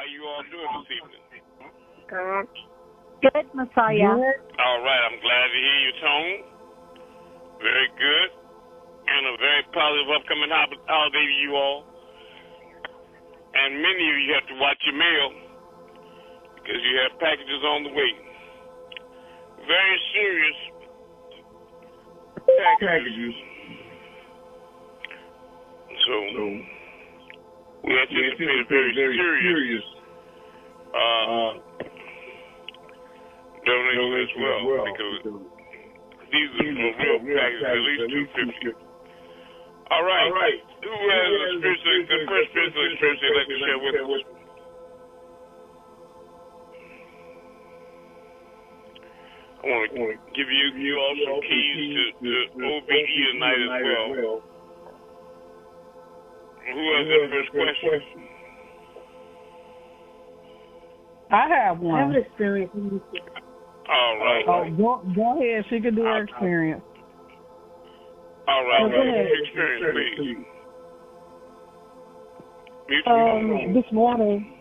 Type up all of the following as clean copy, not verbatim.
How you all doing this evening? Good. Good, Messiah. All right, I'm glad to hear your tone. Very good. And a very positive upcoming holiday to you all. And many of you have to watch your mail because you have packages on the way. Very serious packages. So we anticipate a very serious donation as well, because these are real packages, at least $250. All right. Who has the first spiritual experience they'd like to share with us? I want to give you all some keys to OBE tonight as well. Who has that first question? I have one. I have an experience. All right. Oh, go ahead. She can do her experience. All right. Go ahead. Experience, please. This morning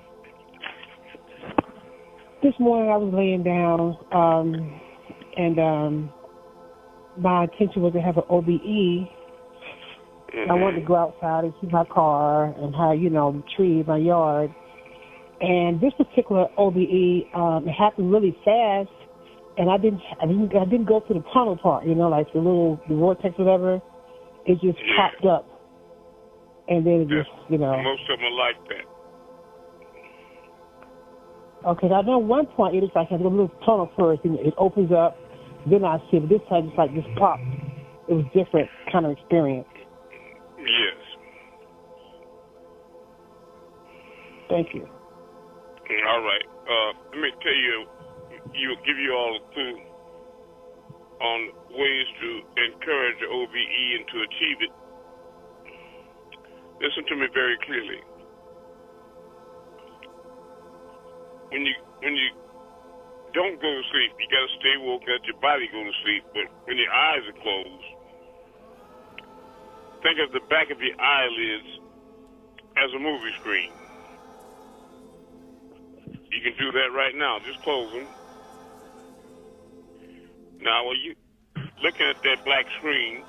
I was laying down, and my intention was to have an OBE. Mm-hmm. I wanted to go outside and see my car and how, the trees, my yard. And this particular OBE, it happened really fast, and I didn't go to the tunnel part, like the vortex, whatever. It just popped up, and then it just, Most of them are like that. Okay, I know one point it is like a little tunnel first, and it opens up, then I see it. But this time it's like just popped. It was different kind of experience. Yes. Thank you. All right. Let me tell you, give you all a clue on ways to encourage the OBE and to achieve it. Listen to me very clearly. When you don't go to sleep, you got to stay woke, let your body go to sleep. But when your eyes are closed, think of the back of your eyelids as a movie screen. You can do that right now. Just close them. Now, while you looking at that black screen,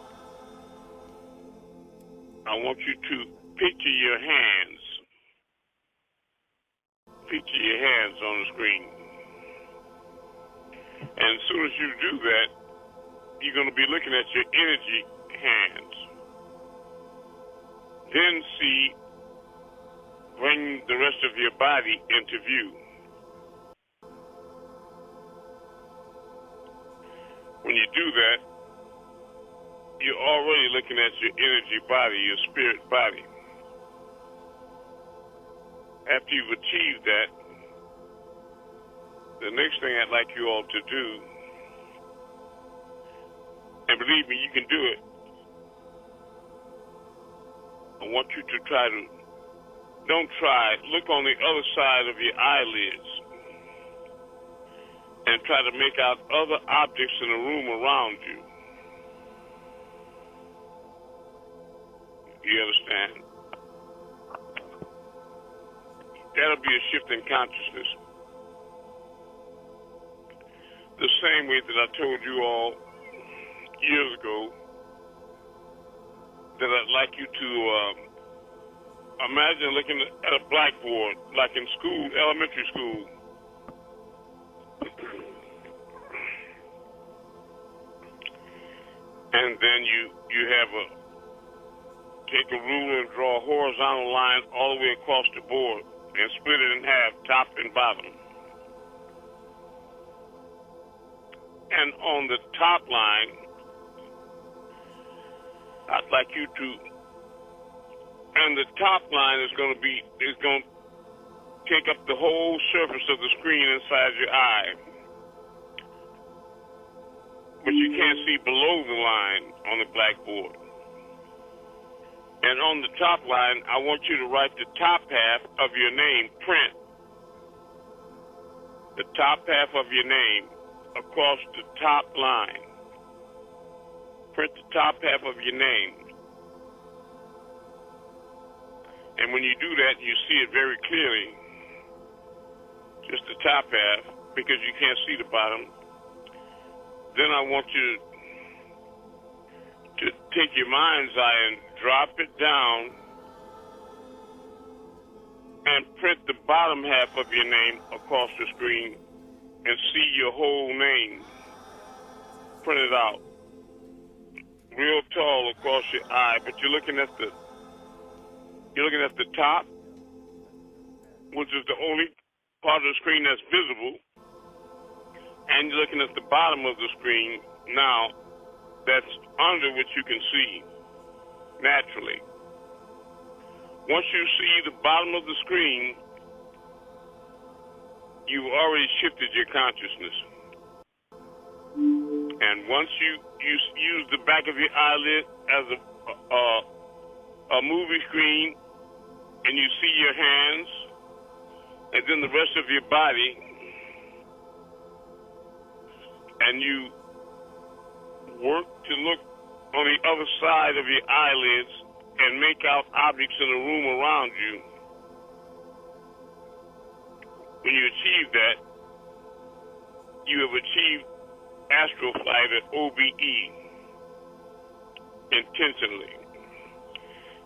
I want you to picture your hands. Picture your hands on the screen. And as soon as you do that, you're going to be looking at your energy hands. Then bring the rest of your body into view. When you do that, you're already looking at your energy body, your spirit body. After you've achieved that, the next thing I'd like you all to do, and believe me, you can do it, I want you to look on the other side of your eyelids and try to make out other objects in the room around you. You understand? That'll be a shift in consciousness. The same way that I told you all years ago that I'd like you to imagine looking at a blackboard, like in school, elementary school. And then you take a ruler and draw a horizontal line all the way across the board and split it in half, top and bottom. And on the top line, I'd like you to, and the top line is going to take up the whole surface of the screen inside your eye. But you can't see below the line on the blackboard. And on the top line, I want you to write the top half of your name, print the top half of your name across the top line. Print the top half of your name. And when you do that, you see it very clearly. just the top half, because you can't see the bottom. Then I want you to take your mind's eye and drop it down and print the bottom half of your name across the screen and see your whole name printed out real tall across your eye, but you're looking at the top, which is the only part of the screen that's visible, and you're looking at the bottom of the screen now that's under which you can see naturally. Once you see the bottom of the screen, you've already shifted your consciousness. And once you use the back of your eyelid as a movie screen, and you see your hands, and then the rest of your body, and you work to look on the other side of your eyelids and make out objects in the room around you. When you achieve that, you have achieved astral flight at OBE intentionally.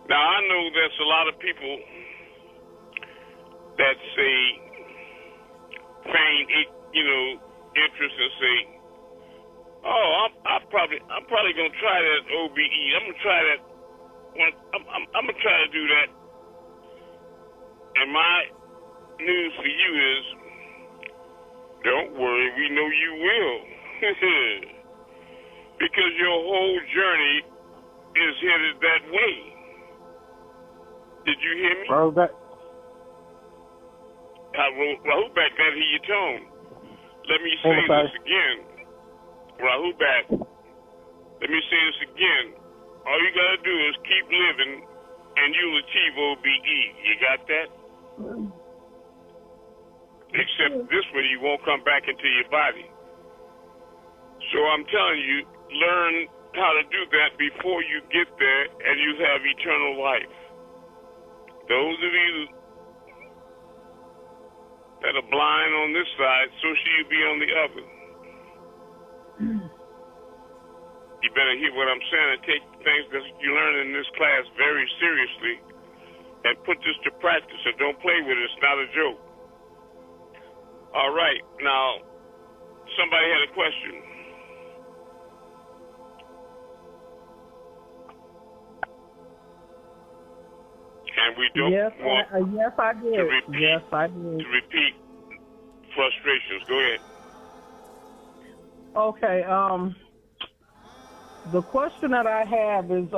Now, I know there's a lot of people that say, feign, interest and say, "Oh, I'm probably gonna try that OBE. I'm gonna try that. I'm gonna try to do that." And my news for you is, don't worry, we know you will, because your whole journey is headed that way. Did you hear me? Rahubat. Rahubat, gotta hear your tone. Let me say this again. Rahubat, let me say this again. All you gotta do is keep living, and you'll achieve OBE. You got that? Except this way, you won't come back into your body. So I'm telling you, learn how to do that before you get there, and you have eternal life. Those of you that are blind on this side, so shall you be on the other. You better hear what I'm saying and take things that you learn in this class very seriously and put this to practice, and don't play with it. It's not a joke. All right. Now, somebody had a question. And we don't want yes, I did. to repeat, yes, I did. to repeat frustrations. Go ahead. Okay. The question that I have is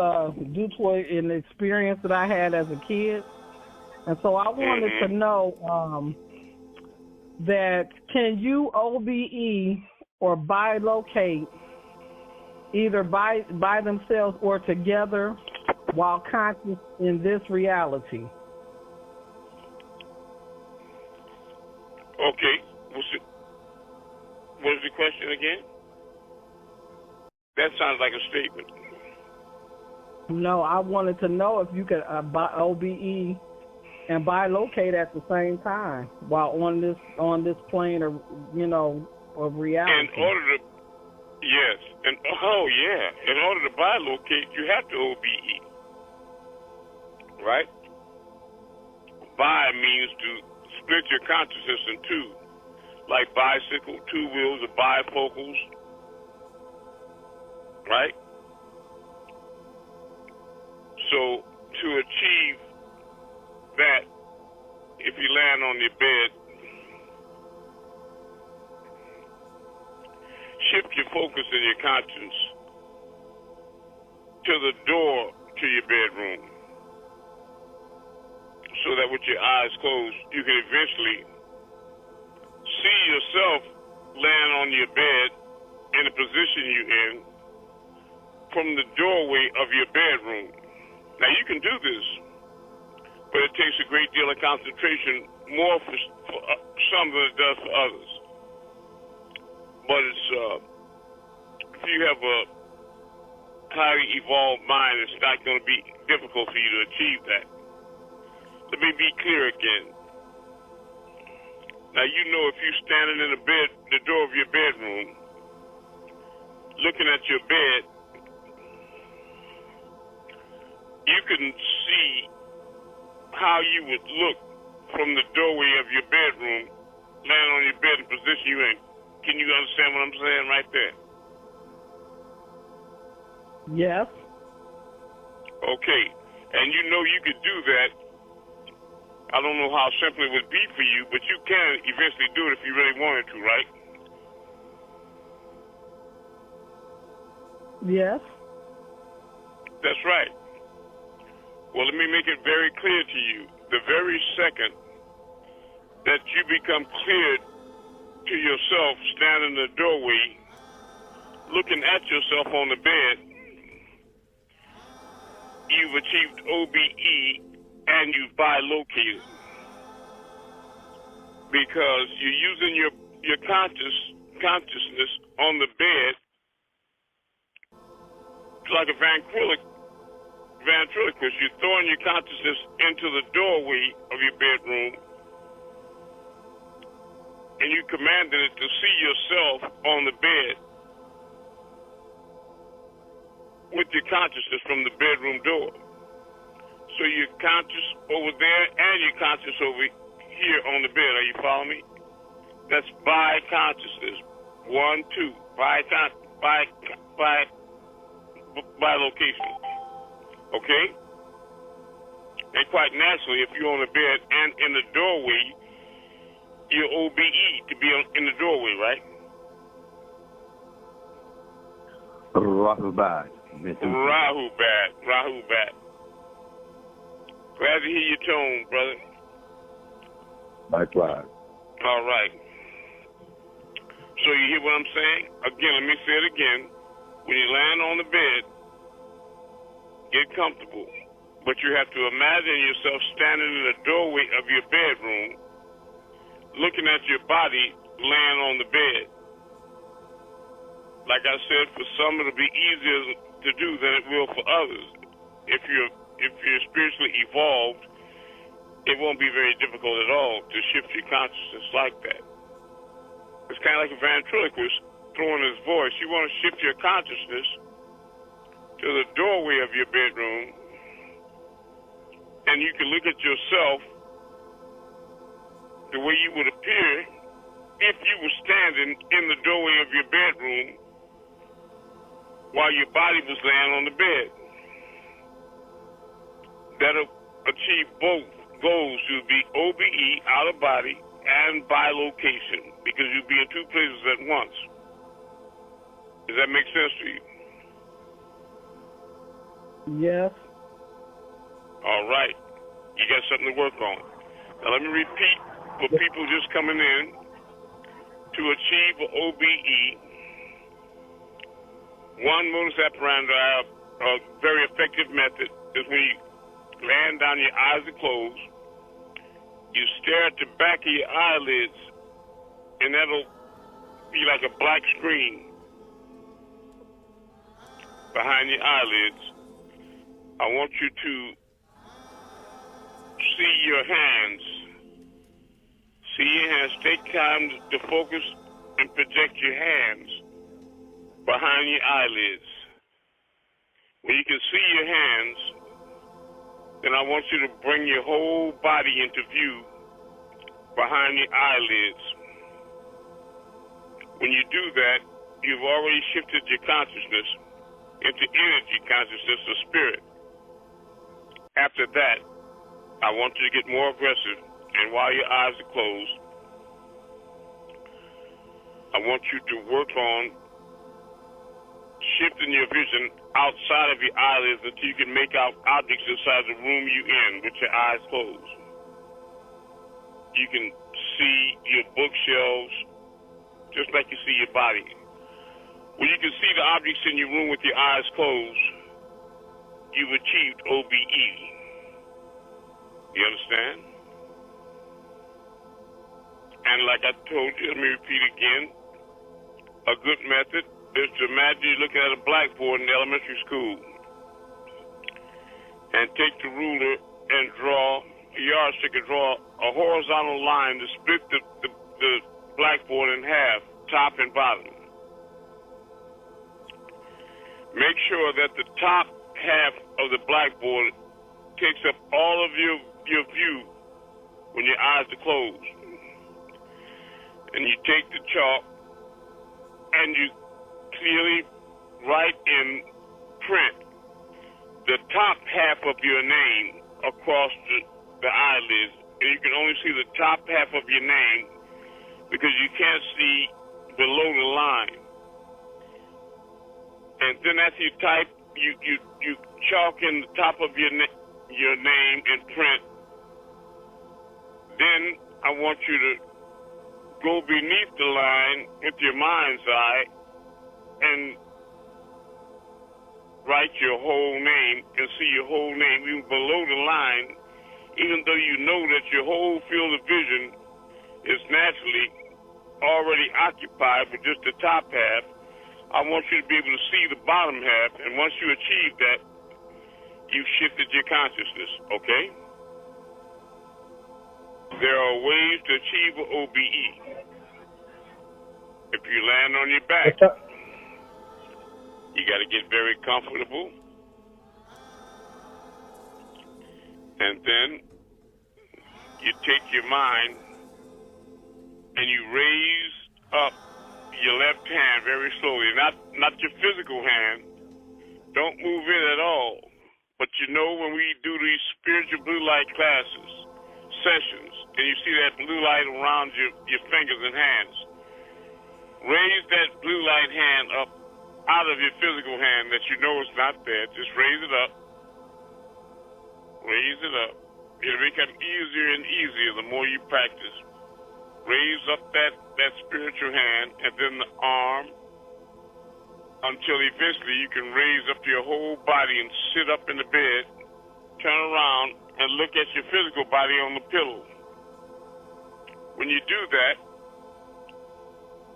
due to an experience that I had as a kid, and so I wanted to know that can you OBE or bilocate either by themselves or together while conscious in this reality? Okay. What is the question again? That sounds like a statement. No, I wanted to know if you could OBE and bilocate at the same time while on this plane of of reality. In order to, yes, in order to bilocate, you have to OBE. Right? Bi means to split your consciousness in two, like bicycle, two wheels, or bifocals. Right? So to achieve that, if you land on your bed, shift your focus and your conscience to the door to your bedroom, so that with your eyes closed, you can eventually see yourself land on your bed in the position you're in from the doorway of your bedroom. Now, you can do this, but it takes a great deal of concentration, more for some than it does for others. But it's if you have a highly evolved mind, it's not going to be difficult for you to achieve that. Let me be clear again. Now, you know if you're standing in the door of your bedroom, looking at your bed, you can see how you would look from the doorway of your bedroom, laying on your bed in position you in. Can you understand what I'm saying right there? Yes. Okay. And you know you could do that. I don't know how simple it would be for you, but you can eventually do it if you really wanted to, right? Yes. That's right. Well, let me make it very clear to you. The very second that you become cleared to yourself, standing in the doorway, looking at yourself on the bed, you've achieved OBE and you've bilocated. Because you're using your consciousness on the bed like a ventriloquist. You're throwing your consciousness into the doorway of your bedroom, and you commanded it to see yourself on the bed with your consciousness from the bedroom door. So you're conscious over there and you're conscious over here on the bed. Are you following me? That's by consciousness. 1, 2. By location. Okay? And quite naturally, if you're on the bed and in the doorway, you're OBE to be in the doorway, right? Rahubat. Rahubat. Glad to hear your tone, brother. Likewise. All right. So you hear what I'm saying? Again, let me say it again. When you land on the bed, get comfortable. But you have to imagine yourself standing in the doorway of your bedroom, looking at your body laying on the bed. Like I said, for some it'll be easier to do than it will for others. If you're spiritually evolved, it won't be very difficult at all to shift your consciousness like that. It's kind of like a ventriloquist throwing his voice. You want to shift your consciousness to the doorway of your bedroom, and you can look at yourself the way you would appear if you were standing in the doorway of your bedroom while your body was laying on the bed. That'll achieve both goals. You'll be OBE, out of body, and by location, because you'll be in two places at once. Does that make sense to you? Yes. All right. You got something to work on. Now let me repeat for people just coming in. To achieve an OBE, one modus operandi, a very effective method, is when you land down, your eyes are closed, you stare at the back of your eyelids, and that'll be like a black screen behind your eyelids. I want you to see your hands. See your hands. Take time to focus and project your hands behind your eyelids. When you can see your hands, then I want you to bring your whole body into view behind your eyelids. When you do that, you've already shifted your consciousness into energy consciousness or spirit. After that, I want you to get more aggressive, and while your eyes are closed, I want you to work on shifting your vision outside of your eyelids until you can make out objects inside the room you're in with your eyes closed. You can see your bookshelves just like you see your body. When you can see the objects in your room with your eyes closed, you've achieved OBE. You understand? And like I told you, let me repeat again, a good method is to imagine you're looking at a blackboard in elementary school and take the ruler and draw a yardstick and draw a horizontal line to split the the blackboard in half, top and bottom. Make sure that the top half of the blackboard takes up all of your view when your eyes are closed. And you take the chalk and you clearly write in print the top half of your name across the eyelids. And you can only see the top half of your name because you can't see below the line. And then after you type, you chalk in the top of your name in print. Then I want you to go beneath the line with your mind's eye and write your whole name and see your whole name even below the line, even though you know that your whole field of vision is naturally already occupied with just the top half. I want you to be able to see the bottom half, and once you achieve that, you've shifted your consciousness, okay? There are ways to achieve an OBE. If you land on your back, you got to get very comfortable. And then you take your mind and you raise up your left hand very slowly, not your physical hand. Don't move it at all. But you know when we do these spiritual blue light classes, sessions, and you see that blue light around your fingers and hands, raise that blue light hand up out of your physical hand that you know is not there. Just raise it up. Raise it up. It'll become easier and easier the more you practice. Raise up that spiritual hand and then the arm until eventually you can raise up your whole body and sit up in the bed, turn around, and look at your physical body on the pillow. When you do that,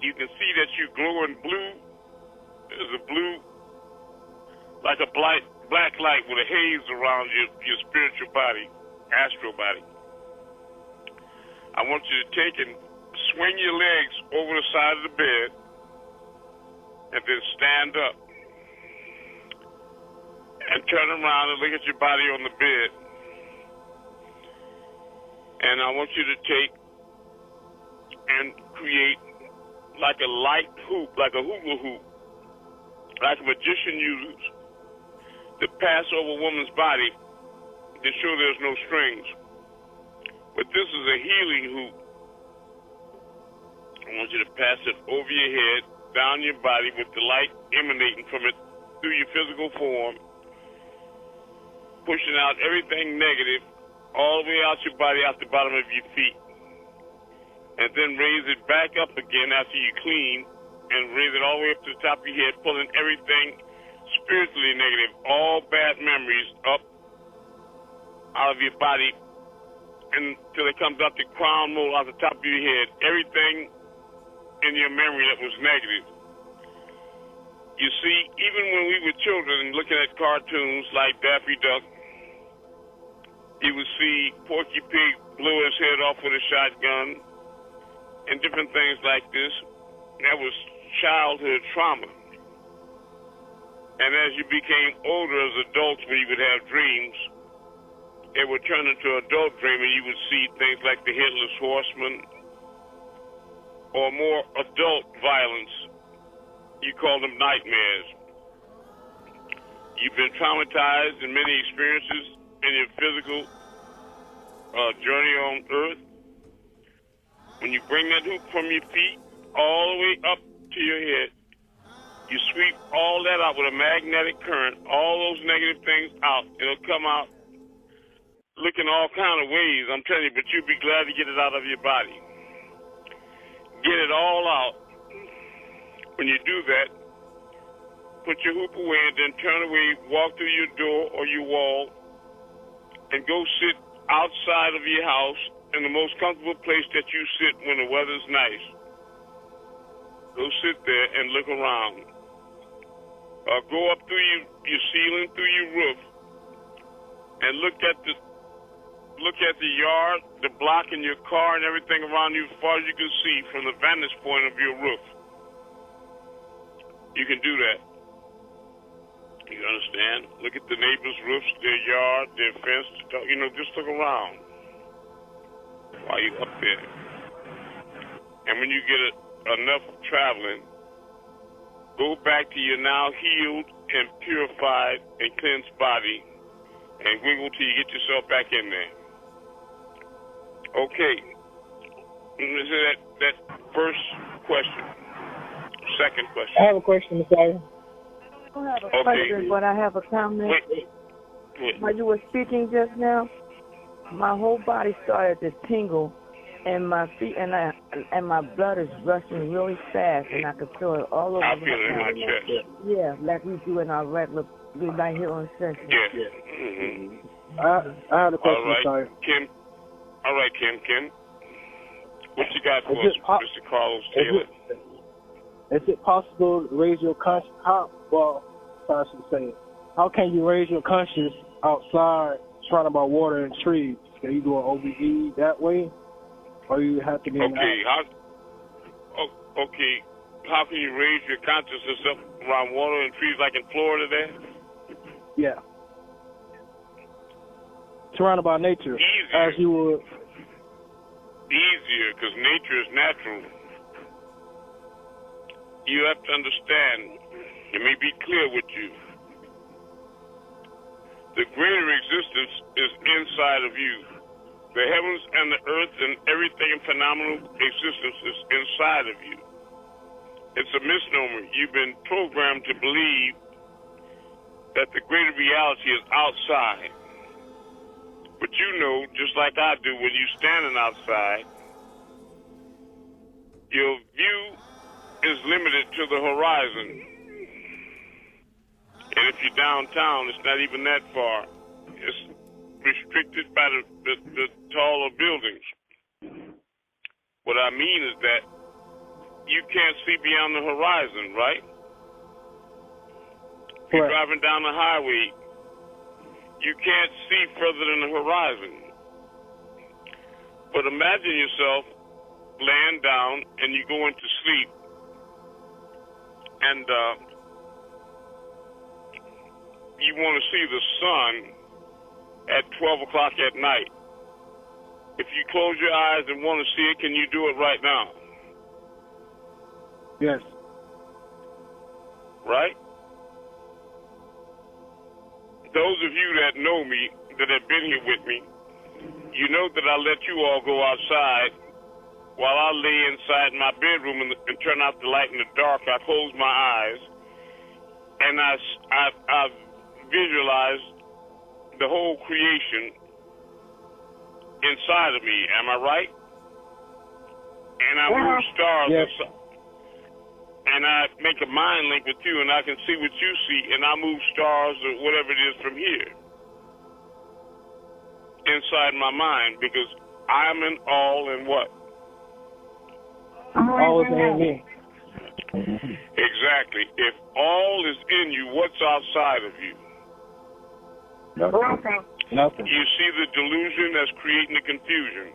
you can see that you're glowing blue. There's a blue, like a black light with a haze around your spiritual body, astral body. I want you to take and swing your legs over the side of the bed and then stand up and turn around and look at your body on the bed. And I want you to take and create like a light hoop, like a hula hoop, like a magician uses to pass over a woman's body to show there's no strings. But this is a healing hoop. I want you to pass it over your head, down your body with the light emanating from it through your physical form, pushing out everything negative all the way out your body, out the bottom of your feet. And then raise it back up again after you clean and raise it all the way up to the top of your head, pulling everything spiritually negative, all bad memories up out of your body until it comes out the crown mold out the top of your head. Everything in your memory that was negative. You see, even when we were children looking at cartoons like Daffy Duck, you would see Porky Pig blow his head off with a shotgun and different things like this. That was childhood trauma. And as you became older as adults, when you would have dreams, it would turn into an adult dream and you would see things like the Headless Horseman or more adult violence. You call them nightmares. You've been traumatized in many experiences in your physical journey on earth. When you bring that hoop from your feet all the way up to your head, you sweep all that out with a magnetic current, all those negative things out. It'll come out looking all kind of ways, I'm telling you, but you'll be glad to get it out of your body. Get it all out. When you do that, put your hoop away and then turn away, walk through your door or your wall, and go sit outside of your house in the most comfortable place that you sit when the weather's nice. Go sit there and look around. Go up through your ceiling, through your roof, and look at the look at the yard, the block in your car, and everything around you as far as you can see from the vantage point of your roof. You can do that. You understand? Look at the neighbors' roofs, their yard, their fence. Just look around while you're up there. And when you get enough traveling, go back to your now healed and purified and cleansed body and wiggle till you get yourself back in there. Okay. That first question. Second question. I have a question, Messiah. I don't have a question, but I have a comment. While you were speaking just now, my whole body started to tingle, and my feet and my blood is rushing really fast, and I can feel it all over. I feel it in my chest. Yeah, like we do in our regular right here on Central. Yeah. Mm-hmm. I have a question, Messiah. Kim. All right, Kim. What you got for us, Mr. Carlos Taylor? Is it possible to raise your conscience? How can you raise your conscience outside surrounded by water and trees? Can you do an OBE that way? Or you have to be Okay, how can you raise your consciousness up around water and trees like in Florida there? Yeah. Surrounded by nature. Easier. As you would. Easier, because nature is natural. You have to understand, let me be clear with you. The greater existence is inside of you. The heavens and the earth and everything in phenomenal existence is inside of you. It's a misnomer. You've been programmed to believe that the greater reality is outside. But you know, just like I do, when you're standing outside, your view is limited to the horizon. And if you're downtown, it's not even that far. It's restricted by the taller buildings. What I mean is that you can't see beyond the horizon, right? If you're driving down the highway, you can't see further than the horizon. But imagine yourself laying down and you go into sleep, and you want to see the sun at 12 o'clock at night. If you close your eyes and want to see it, can you do it right now? Yes. Right? Those of you that know me, that have been here with me, you know that I let you all go outside while I lay inside my bedroom and turn out the light in the dark. I close my eyes and I visualize the whole creation inside of me. Am I right? And I move stars. Yes. And I make a mind link with you, and I can see what you see, and I move stars or whatever it is from here inside my mind, because I'm in all in what? All is in me. Exactly. If all is in you, what's outside of you? Nothing. You see the delusion that's creating the confusion.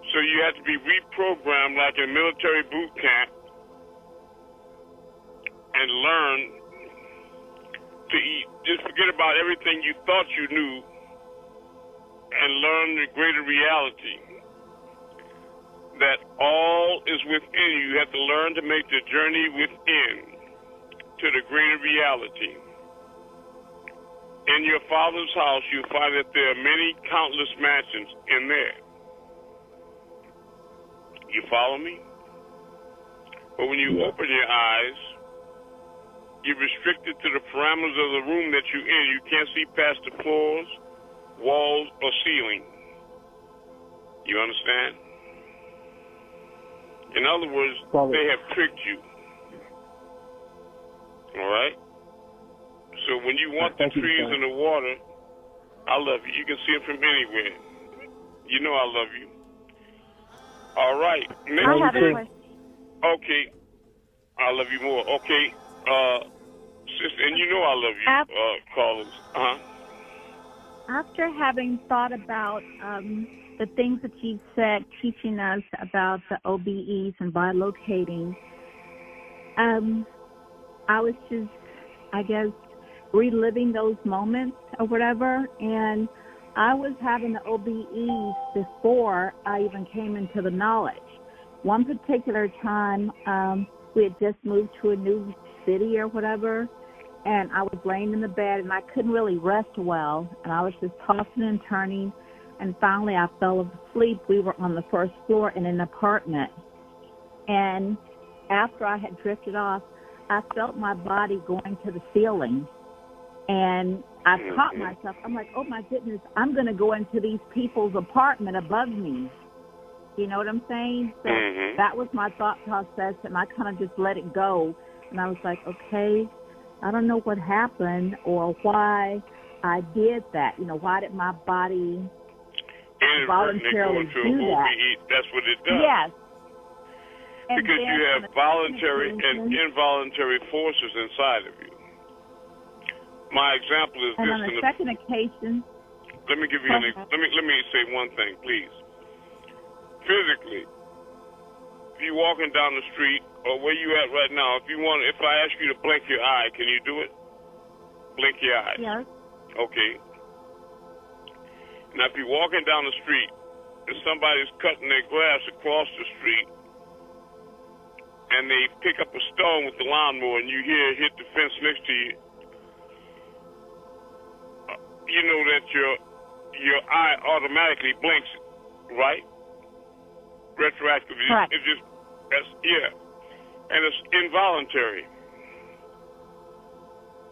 So you have to be reprogrammed like in military boot camp and learn to just forget about everything you thought you knew and learn the greater reality that all is within you. You have to learn to make the journey within to the greater reality. In your Father's house, you find that there are many countless mansions in there. You follow me? But when you open your eyes, you're restricted to the parameters of the room that you're in. You can't see past the floors, walls, or ceiling. You understand? In other words, they have tricked you. All right? So when you want the trees and the water, I love you. You can see them from anywhere. You know I love you. All right. I have a question. Okay. I love you more. Okay. Sister, and you know I love you, Carlos. After having thought about the things that you've said, teaching us about the OBEs and bilocating, I was just, I guess, reliving those moments or whatever. And I was having the OBEs before I even came into the knowledge. One particular time, we had just moved to a new city or whatever, and I was laying in the bed, and I couldn't really rest well, and I was just tossing and turning, and finally I fell asleep. We were on the first floor in an apartment, and after I had drifted off, I felt my body going to the ceiling, and I caught myself. I'm like, oh, my goodness, I'm going to go into these people's apartment above me. You know what I'm saying? So that was my thought process, and I kind of just let it go. And I was like, okay, I don't know what happened or why I did that. You know, why did my body voluntarily do that? That's what it does. Yes. Because you have voluntary and involuntary forces inside of you. My example is and this. On the second occasion. Let me give you an example. Let me say one thing, please. Physically, if you're walking down the street or where you at right now, if I ask you to blink your eye, can you do it? Blink your eye. Yes. Okay. Now, if you're walking down the street and somebody's cutting their grass across the street and they pick up a stone with the lawnmower and you hear it hit the fence next to you, you know that your eye automatically blinks, right? Retroactively. Correct. And it's involuntary.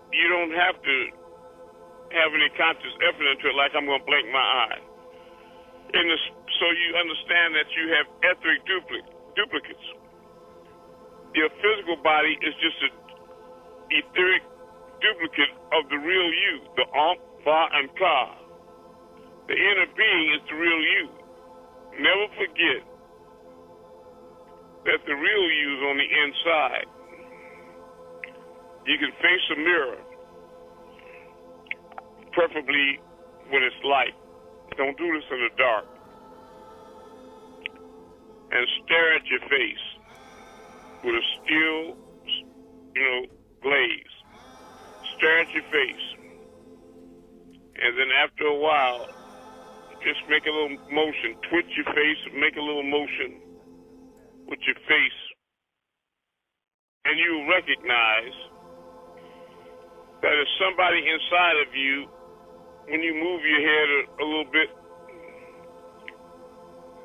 You don't have to have any conscious effort into it, like I'm going to blink my eye. So you understand that you have etheric duplicates. Your physical body is just an etheric duplicate of the real you, the Ankh, Ba, and Ka. The inner being is the real you. Never forget that the real you is on the inside. You can face a mirror, preferably when it's light. Don't do this in the dark. And stare at your face with a still, glaze. Stare at your face. And then after a while, just make a little motion. Twitch your face, make a little motion with your face. And you recognize that there's somebody inside of you, when you move your head a little bit,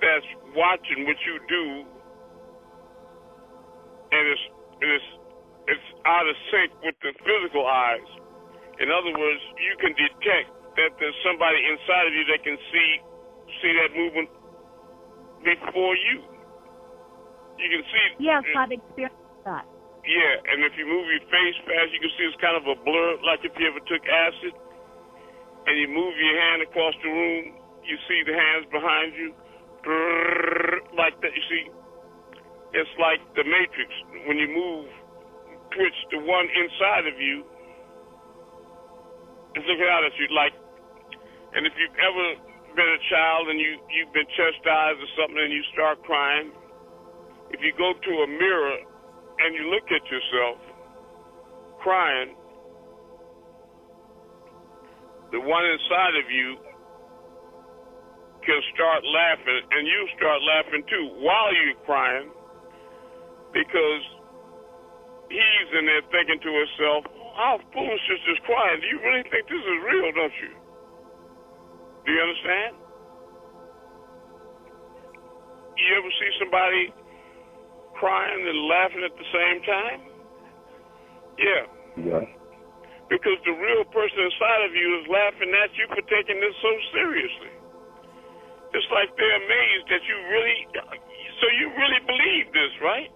that's watching what you do, and it's out of sync with the physical eyes. In other words, you can detect that there's somebody inside of you that can see that movement before you. You can see. Yes, I've experienced that. Yeah, and if you move your face fast, you can see it's kind of a blur, like if you ever took acid, and you move your hand across the room, you see the hands behind you, like that. You see, it's like the Matrix. When you move, twitch the one inside of you, it's looking out at you like. And if you've ever been a child and you've been chastised or something and you start crying, if you go to a mirror and you look at yourself crying, the one inside of you can start laughing, and you start laughing too while you're crying, because he's in there thinking to himself, how foolish is this crying? Do you really think this is real, don't you? Do you understand? You ever see somebody crying and laughing at the same time? Yeah. Because the real person inside of you is laughing at you for taking this so seriously. It's like they're amazed that you really believe this, right?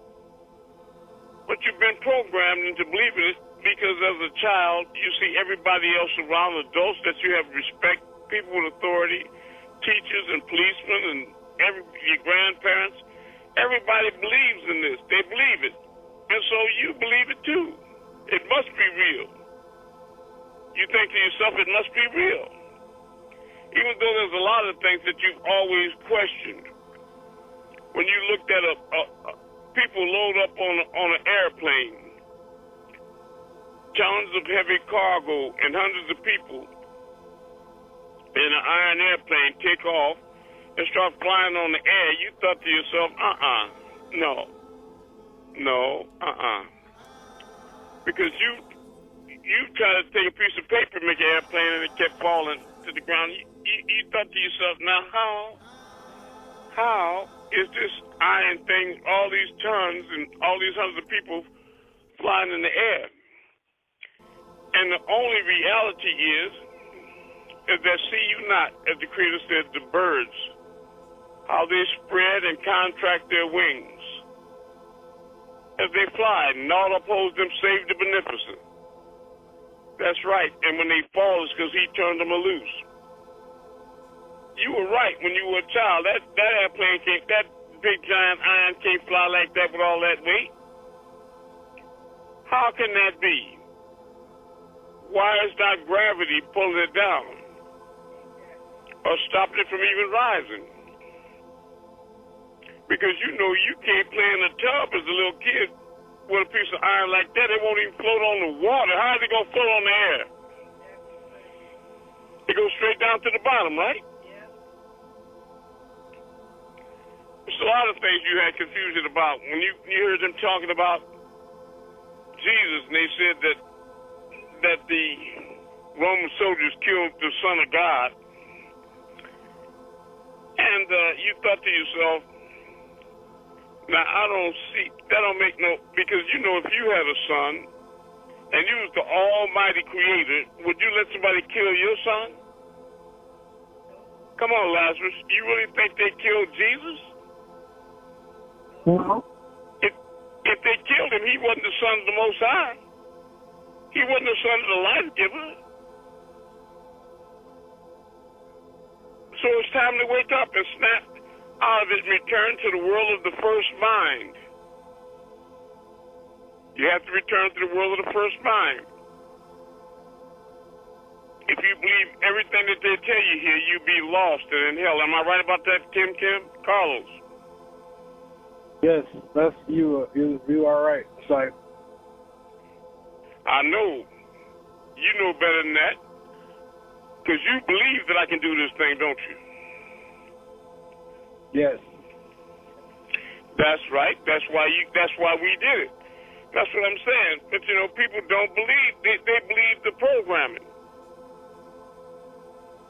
But you've been programmed into believing it because as a child, you see everybody else around, adults that you have respect, people with authority, teachers and policemen and your grandparents. Everybody believes in this. They believe it. And so you believe it too. It must be real. You think to yourself, it must be real. Even though there's a lot of things that you've always questioned. When you looked at people load up on an airplane, tons of heavy cargo and hundreds of people in an iron airplane take off and start flying on the air, you thought to yourself, no, because you tried to take a piece of paper and make an airplane and it kept falling to the ground. You thought to yourself, now how is this iron thing, all these tons and all these hundreds of people flying in the air? And the only reality is that see you not, as the Creator said, the birds, how they spread and contract their wings as they fly, and all oppose them save the beneficent. That's right, and when they fall, it's because He turned them loose. You were right when you were a child. That airplane can't, that big giant iron can't fly like that with all that weight. How can that be? Why is not gravity pulling it down or stopping it from even rising? Because you know you can't play in a tub as a little kid with a piece of iron like that. It won't even float on the water. How is it going to float on the air? It goes straight down to the bottom, right? There's a lot of things you had confusion about. When you heard them talking about Jesus, and they said that the Roman soldiers killed the Son of God, and you thought to yourself, now I don't see, that don't make no, because you know if you had a son, and you was the almighty creator, would you let somebody kill your son? Come on, Lazarus, you really think they killed Jesus? No. If they killed him, he wasn't the Son of the Most High. He wasn't the Son of the Life Giver. So it's time to wake up and snap out of it and return to the world of the first mind. You have to return to the world of the first mind. If you believe everything that they tell you here, you'll be lost and in hell. Am I right about that, Kim? Carlos? Yes, that's you are right. It's like, I know. You know better than that. Because you believe that I can do this thing, don't you? yes. That's right. That's why we did it. That's what I'm saying. But you know, people don't believe. They believe the programming.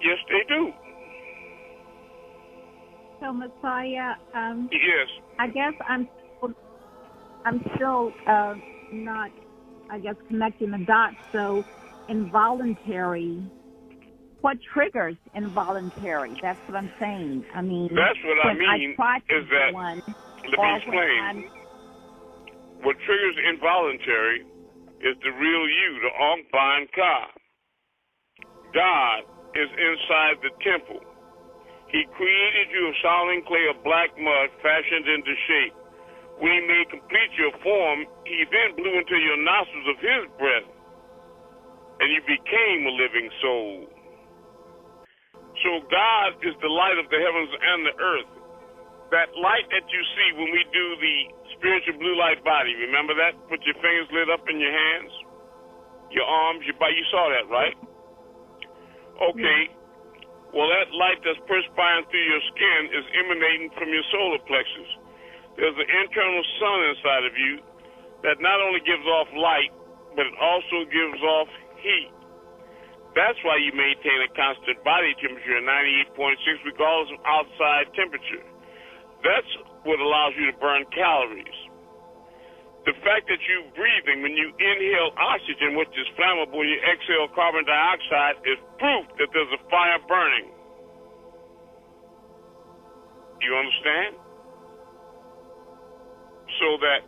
Yes, they do. So Messiah, Yes. I guess I'm still not, I guess, connecting the dots. So involuntary, what triggers involuntary? That's what I'm saying. I mean, that's what I mean. Is that, let me explain. What triggers involuntary is the real you, the Ong Ka. God is inside the temple. He created you of solid clay of black mud fashioned into shape. When He made complete your form, He then blew into your nostrils of His breath, and you became a living soul. So God is the light of the heavens and the earth. That light that you see when we do the spiritual blue light body, remember that? With your fingers lit up in your hands, your arms, your body. You saw that, right? Okay. Well, that light that's perspiring through your skin is emanating from your solar plexus. There's an internal sun inside of you that not only gives off light, but it also gives off heat. That's why you maintain a constant body temperature of 98.6 regardless of outside temperature. That's what allows you to burn calories. The fact that you're breathing, when you inhale oxygen, which is flammable, you exhale carbon dioxide, is proof that there's a fire burning. You understand? So that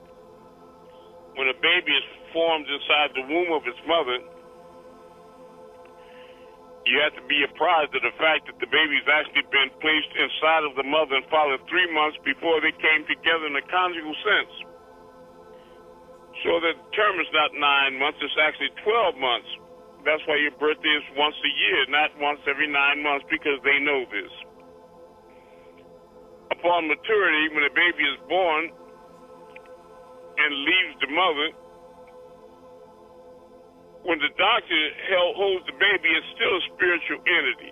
when a baby is formed inside the womb of its mother, you have to be apprised of the fact that the baby's actually been placed inside of the mother and father 3 months before they came together in a conjugal sense. So the term is not 9 months, it's actually 12 months That's why your birthday is once a year, not once every 9 months, because they know this. Upon maturity, when a baby is born and leaves the mother, when the doctor holds the baby, it's still a spiritual entity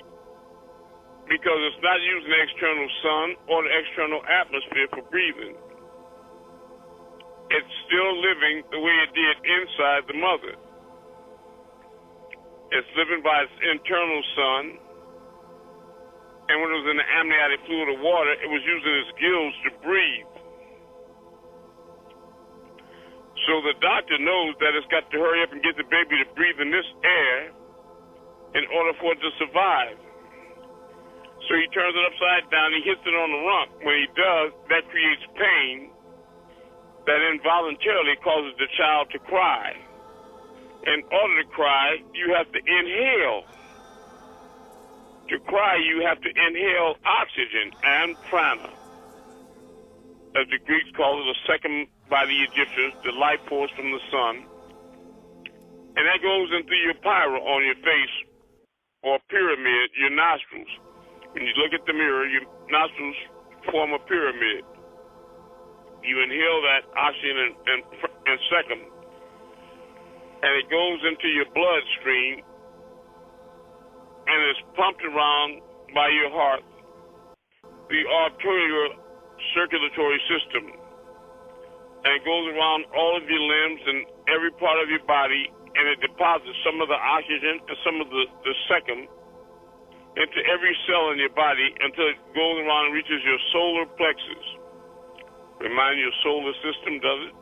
because it's not using the external sun or the external atmosphere for breathing. It's still living the way it did inside the mother. It's living by its internal sun, and when it was in the amniotic fluid of water, it was using its gills to breathe. So the doctor knows that it's got to hurry up and get the baby to breathe in this air in order for it to survive. So he turns it upside down, he hits it on the rump. When he does, that creates pain that involuntarily causes the child to cry. In order to cry, you have to inhale. To cry, you have to inhale oxygen and prana, as the Greeks call it, a second by the Egyptians, the life force from the sun. And that goes into your pyra on your face, or pyramid, your nostrils. When you look at the mirror, your nostrils form a pyramid. You inhale that oxygen in second, and it goes into your bloodstream, and it's pumped around by your heart, the arterial circulatory system, and it goes around all of your limbs and every part of your body, and it deposits some of the oxygen and some of the second into every cell in your body until it goes around and reaches your solar plexus. Remind your solar system, does it?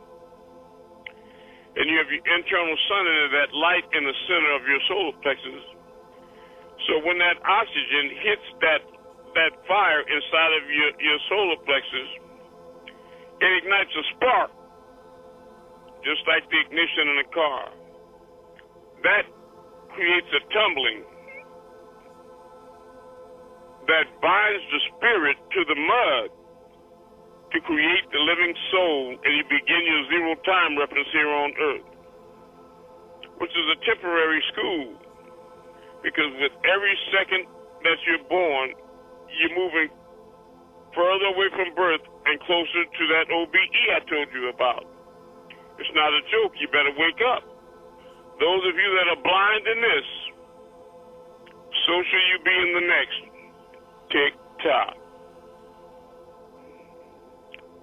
And you have your internal sun into that light in the center of your solar plexus. So when that oxygen hits that fire inside of your solar plexus, it ignites a spark, just like the ignition in a car. That creates a tumbling that binds the spirit to the mud to create the living soul, and you begin your zero time reference here on earth, which is a temporary school, because with every second that you're born, you're moving further away from birth and closer to that OBE I told you about. It's not a joke. You better wake up. Those of you that are blind in this, so shall you be in the next. Tick-tock.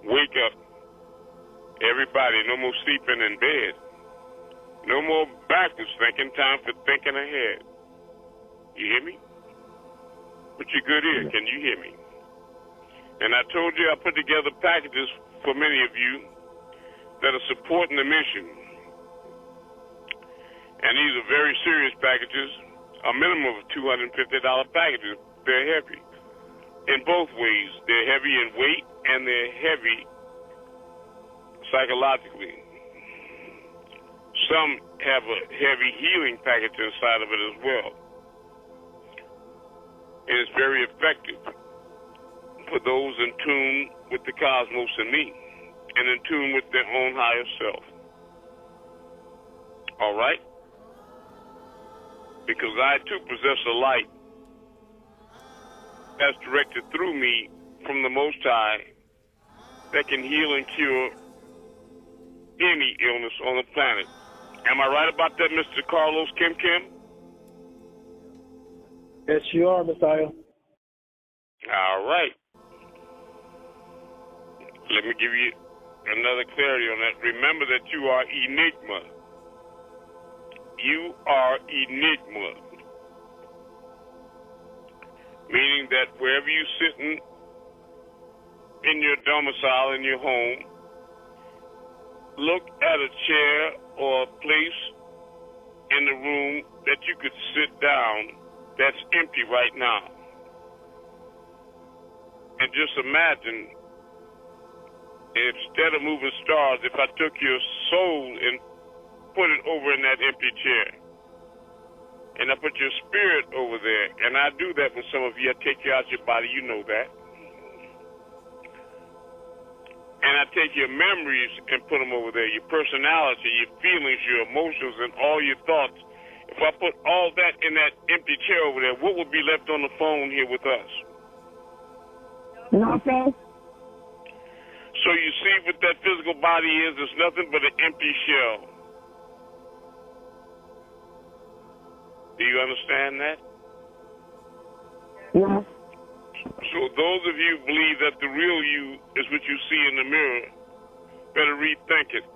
Wake up. Everybody, no more sleeping in bed. No more backwards thinking, time for thinking ahead. You hear me? Put your good ear. Can you hear me? And I told you I put together packages for many of you that are supporting the mission. And these are very serious packages, a minimum of $250 packages. They're heavy in both ways. They're heavy in weight and they're heavy psychologically. Some have a heavy healing package inside of it as well. And it's very effective for those in tune with the cosmos and me, and in tune with their own higher self. All right? Because I too possess a light that's directed through me from the Most High that can heal and cure any illness on the planet. Am I right about that, Mr. Carlos Kim? Yes, you are, Messiah. All right. Let me give you another clarity on that. Remember that you are enigma. You are enigma. Meaning that wherever you're sitting in your domicile, in your home, look at a chair or a place in the room that you could sit down that's empty right now. And just imagine, instead of moving stars, if I took your soul and put it over in that empty chair, and I put your spirit over there, and I do that with some of you. I take you out your body, you know that. And I take your memories and put them over there, your personality, your feelings, your emotions, and all your thoughts. If if I put all that in that empty chair over there, what would be left on the phone here with us? Nothing. So you see what that physical body is? It's nothing but an empty shell. Do you understand that? Yes. So those of you who believe that the real you is what you see in the mirror, better rethink it.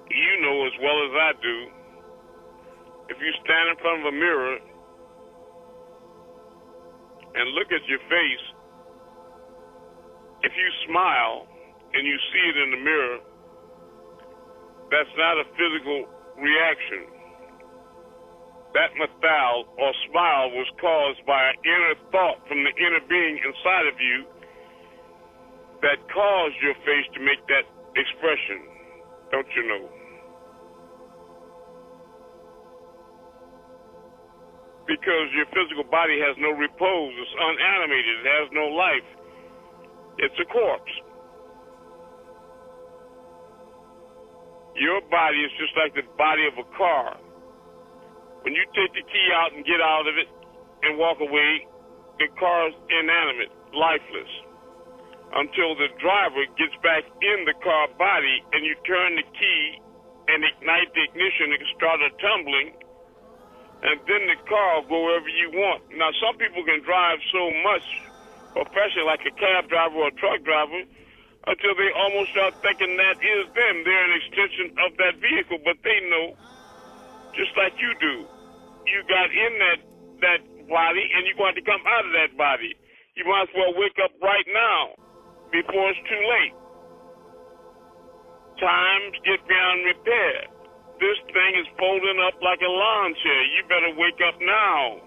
You know as well as I do, if you stand in front of a mirror and look at your face, if you smile and you see it in the mirror, that's not a physical reaction. That mathal or smile was caused by an inner thought from the inner being inside of you that caused your face to make that expression. Don't you know? Because your physical body has no repose. It's unanimated. It has no life. It's a corpse. Your body is just like the body of a car. When you take the key out and get out of it and walk away, the car's inanimate, lifeless, until the driver gets back in the car body and you turn the key and ignite the ignition and start it tumbling, and then the car will go wherever you want. Now, some people can drive so much professionally, like a cab driver or a truck driver, until they almost start thinking that is them. They're an extension of that vehicle, but they know, just like you do. You got in that body, and you're going to come out of that body. You might as well wake up right now before it's too late. Times get beyond repair. This thing is folding up like a lawn chair. You better wake up now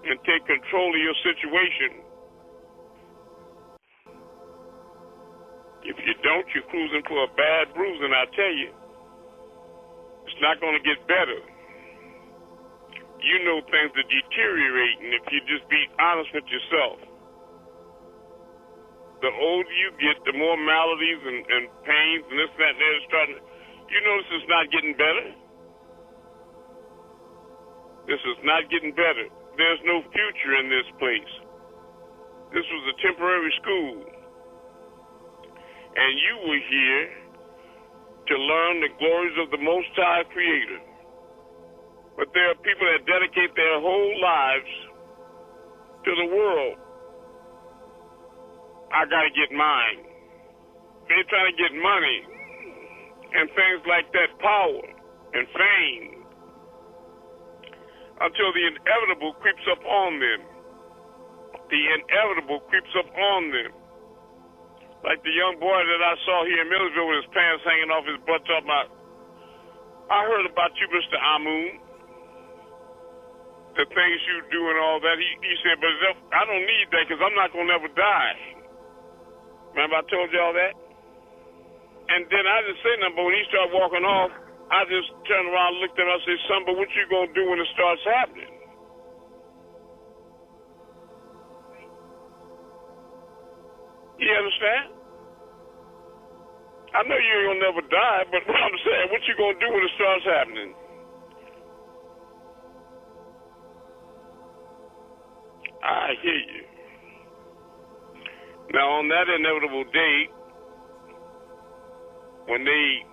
and take control of your situation. If you don't, you're cruising for a bad bruising, I tell you. It's not going to get better. You know things are deteriorating if you just be honest with yourself. The older you get, the more maladies and pains and this, that, and that is starting. You notice it's not getting better? This is not getting better. There's no future in this place. This was a temporary school. And you were here to learn the glories of the Most High Creator. But there are people that dedicate their whole lives to the world. I got to get mine. They're trying to get money and things like that, power and fame, until the inevitable creeps up on them. The inevitable creeps up on them. Like the young boy that I saw here in Millersville with his pants hanging off his butt talking about, I heard about you, Mr. Amun, the things you do and all that. He said, but I don't need that because I'm not going to ever die. Remember I told you all that? And then I didn't say nothing, but when he started walking off, I just turned around and looked at him and I said, son, but what you going to do when it starts happening? You understand? I know you ain't gonna never die, but what I'm saying, what you gonna do when it starts happening? I hear you. Now, on that inevitable day, when they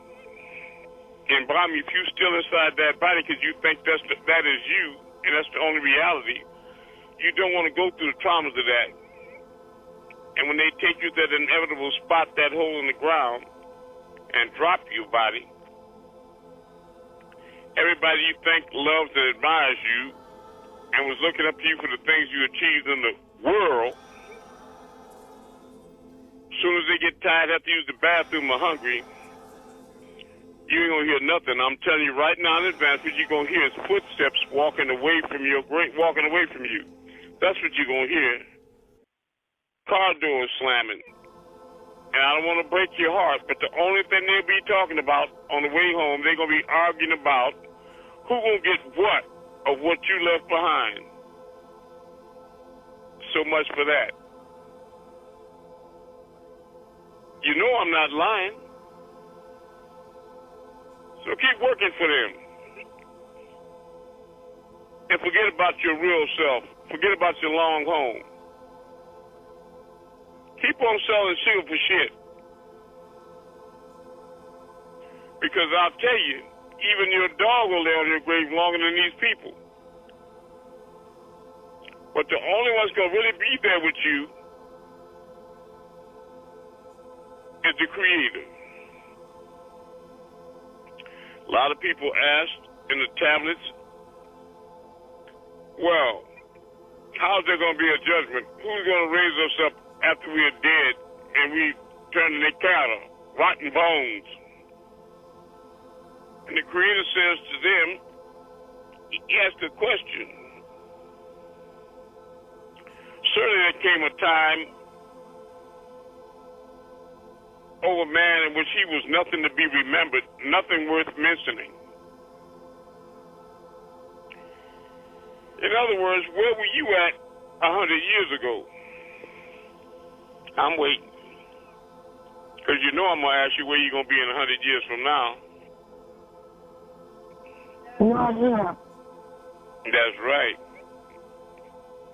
embalm you, if you still inside that body because you think that is you, and that's the only reality, you don't want to go through the traumas of that. And when they take you to that inevitable spot, that hole in the ground, and drop your body, everybody you think loves and admires you and was looking up to you for the things you achieved in the world, as soon as they get tired, have to use the bathroom or hungry, you ain't going to hear nothing. I'm telling you right now in advance, what you're going to hear is footsteps walking away from you. That's what you're going to hear. Car doors slamming. And I don't want to break your heart, but the only thing they'll be talking about on the way home, they're going to be arguing about who going to get what of what you left behind. So much for that. You know I'm not lying. So keep working for them. And forget about your real self. Forget about your long home. Keep on selling sugar for shit. Because I'll tell you, even your dog will lay on your grave longer than these people. But the only one's going to really be there with you is the Creator. A lot of people asked in the tablets, well, how's there going to be a judgment? Who's going to raise us up after we are dead and we turn into cattle, rotten bones? And the Creator says to them, he asked a question. Certainly there came a time over man in which he was nothing to be remembered, nothing worth mentioning. In other words, where were you at 100 years ago? I'm waiting. Because you know I'm going to ask you where you're going to be in 100 years from now. Yeah. That's right.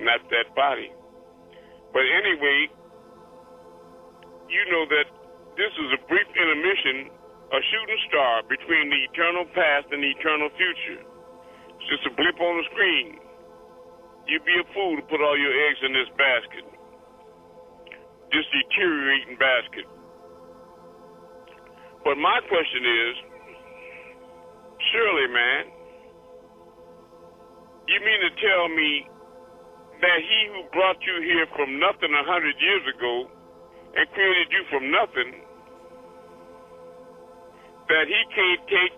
Not that body. But anyway, you know that this is a brief intermission, a shooting star between the eternal past and the eternal future. It's just a blip on the screen. You'd be a fool to put all your eggs in this basket, this deteriorating basket. But my question is, surely, man, you mean to tell me that he who brought you here from nothing 100 years ago and created you from nothing, that he can't take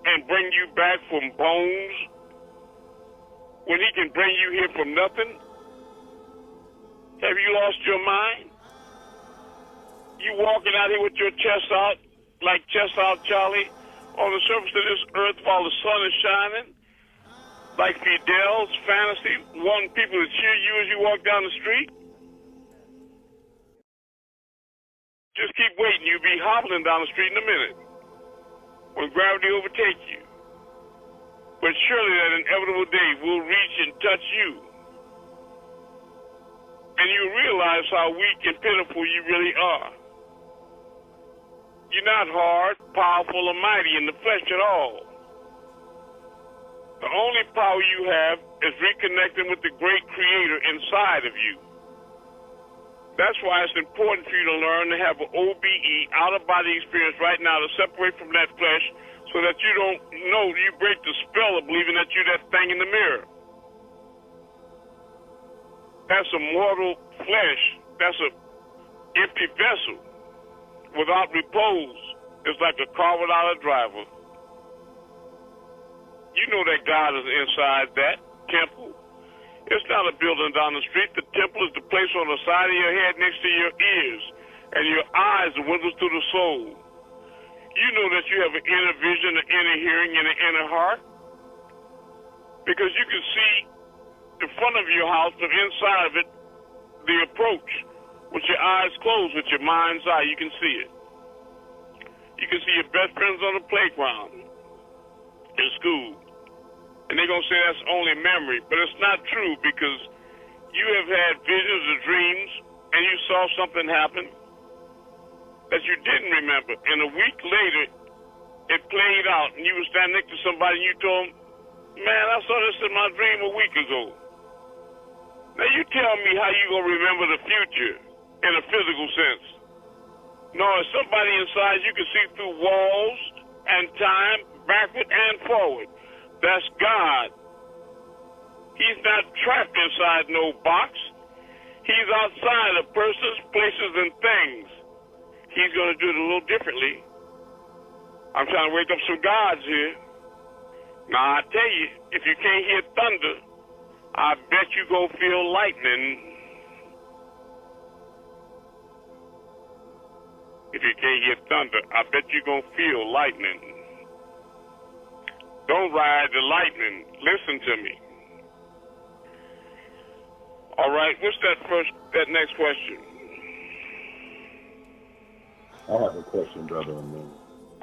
and bring you back from bones when he can bring you here from nothing? Have you lost your mind? You walking out here with your chest out, like chest out Charlie, on the surface of this earth while the sun is shining, like Fidel's fantasy, wanting people to cheer you as you walk down the street? Just keep waiting. You'll be hobbling down the street in a minute when gravity overtakes you. But surely that inevitable day will reach and touch you. And you'll realize how weak and pitiful you really are. You're not hard, powerful, or mighty in the flesh at all. The only power you have is reconnecting with the great Creator inside of you. That's why it's important for you to learn to have an OBE, out-of-body experience right now, to separate from that flesh so that you don't know, you break the spell of believing that you're that thing in the mirror. That's a mortal flesh. That's an empty vessel without repose. It's like a car without a driver. You know that God is inside that temple. It's not a building down the street. The temple is the place on the side of your head next to your ears, and your eyes are windows to the soul. You know that you have an inner vision, an inner hearing, and an inner heart, because you can see the front of your house, from inside of it, the approach. With your eyes closed, with your mind's eye, you can see it. You can see your best friends on the playground, in school. And they're going to say that's only memory, but it's not true, because you have had visions or dreams and you saw something happen that you didn't remember. And a week later, it played out and you were standing next to somebody and you told them, man, I saw this in my dream a week ago. Now you tell me how you going to remember the future in a physical sense. No, as somebody inside, you can see through walls and time, backward and forward. That's God. He's not trapped inside no box. He's outside of persons, places, and things. He's going to do it a little differently. I'm trying to wake up some gods here. Now, I tell you, if you can't hear thunder, I bet you go feel lightning. If you can't hear thunder, I bet you gonna feel lightning. Don't ride the lightning. Listen to me. All right, what's that next question? I have a question, brother.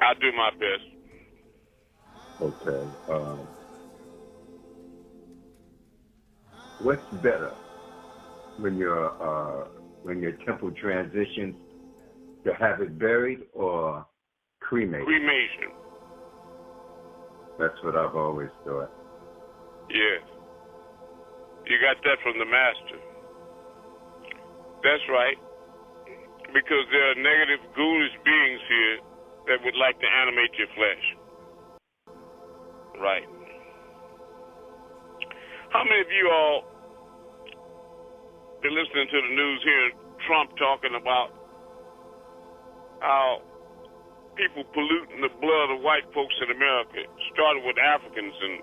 I'll do my best. Okay. What's better when your temple transitions to have it buried or cremated? Cremation. That's what I've always thought. Yes. You got that from the master. That's right. Because there are negative, ghoulish beings here that would like to animate your flesh. Right. How many of you all been listening to the news here, Trump talking about how people polluting the blood of white folks in America, started with Africans and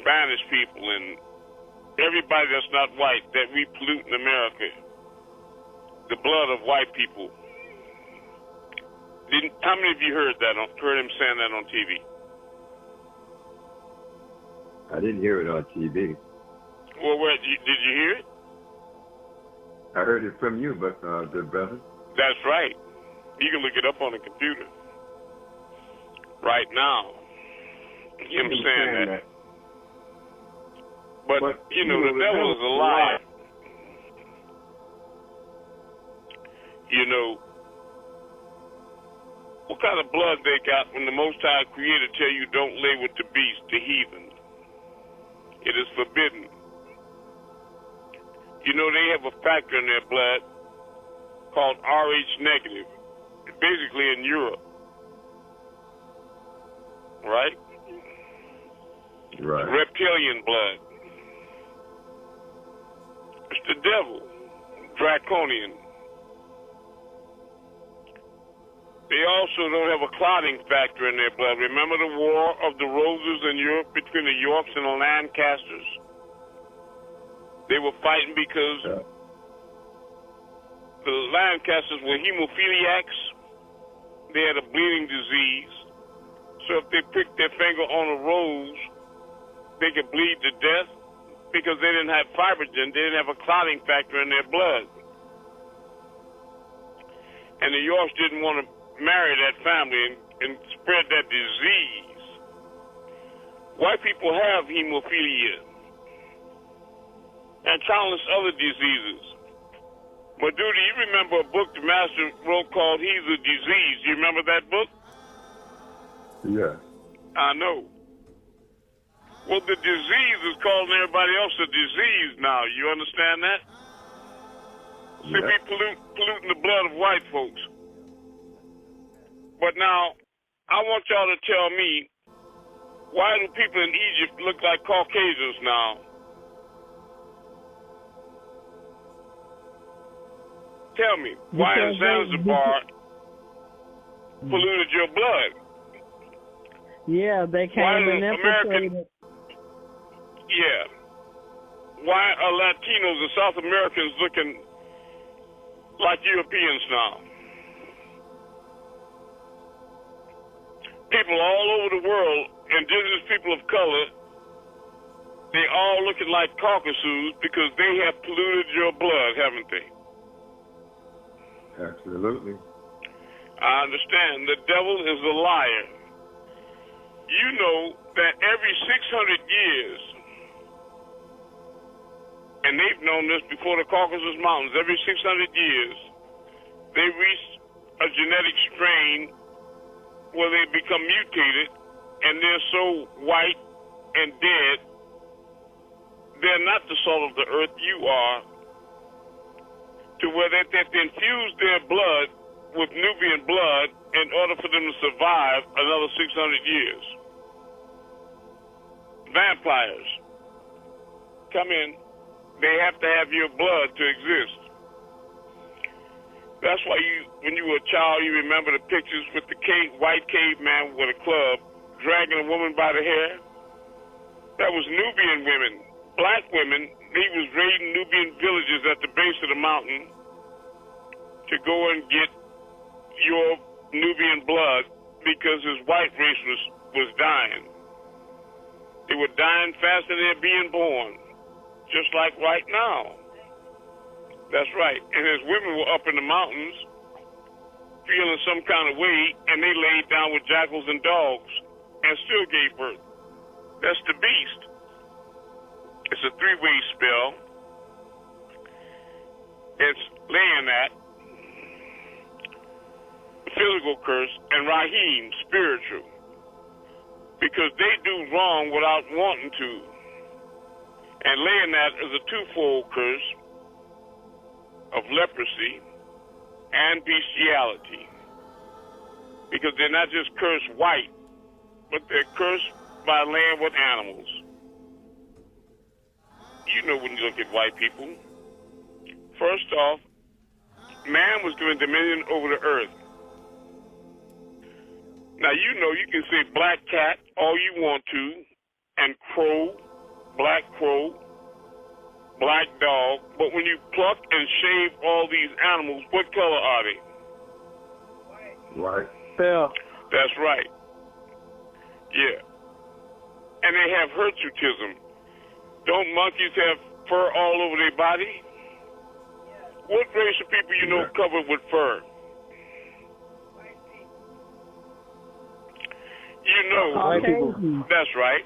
Spanish people and everybody that's not white, that we pollute in America the blood of white people. How many of you heard him saying that on TV? I didn't hear it on TV. Well, did you hear it? I heard it from you, but good brother. That's right. You can look it up on the computer right now. Him saying that. But you know, the devil is a liar. You know, what kind of blood they got when the Most High Creator tell you don't lay with the beast, the heathen? It is forbidden. You know, they have a factor in their blood called Rh negative, basically in Europe. Right? Right. Reptilian blood. It's the devil. Draconian. They also don't have a clotting factor in their blood. Remember the War of the Roses in Europe between the Yorks and the Lancasters? They were fighting because the Lancasters were hemophiliacs. They had a bleeding disease. So if they pricked their finger on a rose, they could bleed to death because they didn't have fibrogen. They didn't have a clotting factor in their blood. And the Yorks didn't want to marry that family and spread that disease. White people have hemophilia and countless other diseases. But dude, you remember a book the master wrote called He's a Disease? You remember that book? Yeah. I know. Well, the disease is causing everybody else a disease now. You understand that? See, we polluting the blood of white folks. But now, I want y'all to tell me, why do people in Egypt look like Caucasians now? Tell me, why in Zanzibar polluted your blood? Yeah, they came and infiltrated. Yeah. Why are Latinos and South Americans looking like Europeans now? People all over the world, indigenous people of color, they all looking like Caucasus because they have polluted your blood, haven't they? Absolutely. I understand. The devil is a liar. You know that every 600 years, and they've known this before the Caucasus Mountains, every 600 years, they reach a genetic strain where they become mutated, and they're so white and dead, they're not the salt of the earth, you are, to where they have to infuse their blood with Nubian blood in order for them to survive another 600 years. Vampires come in, they have to have your blood to exist. That's why when you were a child, you remember the pictures with the white caveman with a club dragging a woman by the hair. That was Nubian women. Black women, he was raiding Nubian villages at the base of the mountain to go and get your Nubian blood because his white race was dying. They were dying faster than they're being born, just like right now. That's right. And his women were up in the mountains feeling some kind of way, and they laid down with jackals and dogs and still gave birth. That's the beast. It's a three-way spell. It's Leonat, physical curse, and Rahim, spiritual. Because they do wrong without wanting to. And Leonat is a twofold curse of leprosy and bestiality. Because they're not just cursed white, but they're cursed by land with animals. You know when you look at white people. First off, man was given dominion over the earth. Now, you know you can say black cat all you want to, and crow, black dog, but when you pluck and shave all these animals, what color are they? White. Yeah. That's right. Yeah. And they have hirsutism. Don't monkeys have fur all over their body? What race of people you know covered with fur? You know, White people. that's right.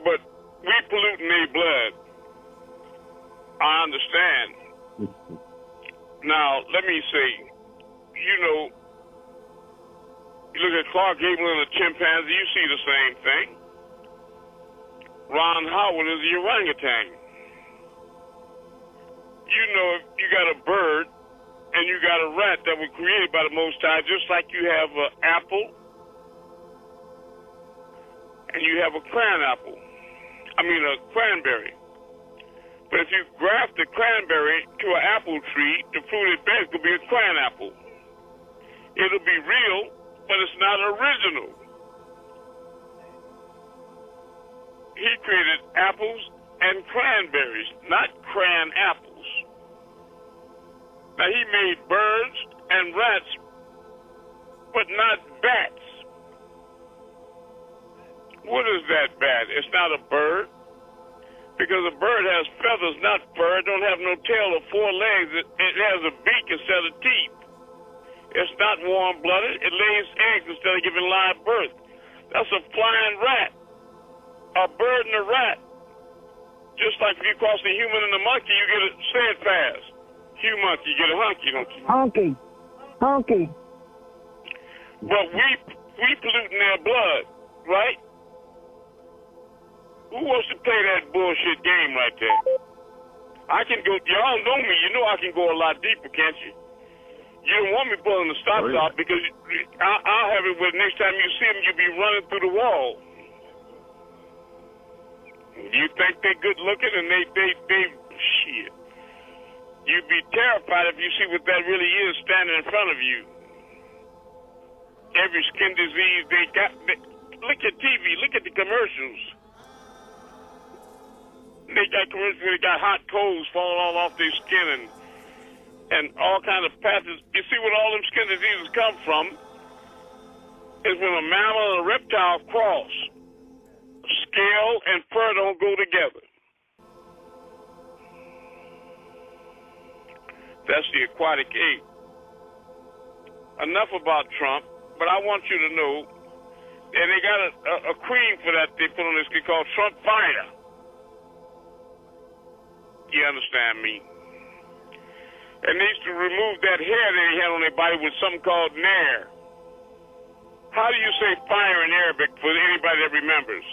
But we polluting their blood. I understand. Now, let me say, you know, you look at Clark Gable and a chimpanzee, you see the same thing. Ron Howard is the orangutan. You know, if you got a bird and you got a rat that was created by the Most High, just like you have an apple and you have a cranberry. But if you graft the cranberry to an apple tree, the fruit it bears could be a cran apple. It'll be real, but it's not original. He created apples and cranberries, not cran apples. Now, he made birds and rats, but not bats. What is that bat? It's not a bird. Because a bird has feathers, not fur. It don't have no tail or four legs. It has a beak instead of teeth. It's not warm-blooded. It lays eggs instead of giving live birth. That's a flying rat. A bird and a rat. Just like if you cross a human and a monkey, you get a, say it fast. Monkey, you get a hunky, don't you? Honky. But we polluting their blood, right? Who wants to play that bullshit game right there? I can go, y'all know me, you know I can go a lot deeper, can't you? You don't want me pulling the stops off because I'll have it where next time you see them, you'll be running through the wall. You think they're good looking and they shit. You'd be terrified if you see what that really is standing in front of you. Every skin disease they got. Look at TV, look at the commercials. They got commercials where they got hot coals falling all off their skin and all kind of patches. You see what all them skin diseases come from is when a mammal and a reptile cross. Scale and fur don't go together. That's the aquatic ape. Enough about Trump, but I want you to know, and they got a cream for that they put on this called Trump Fire. You understand me? And they used to remove that hair that they had on their body with something called nair. How do you say fire in Arabic for anybody that remembers?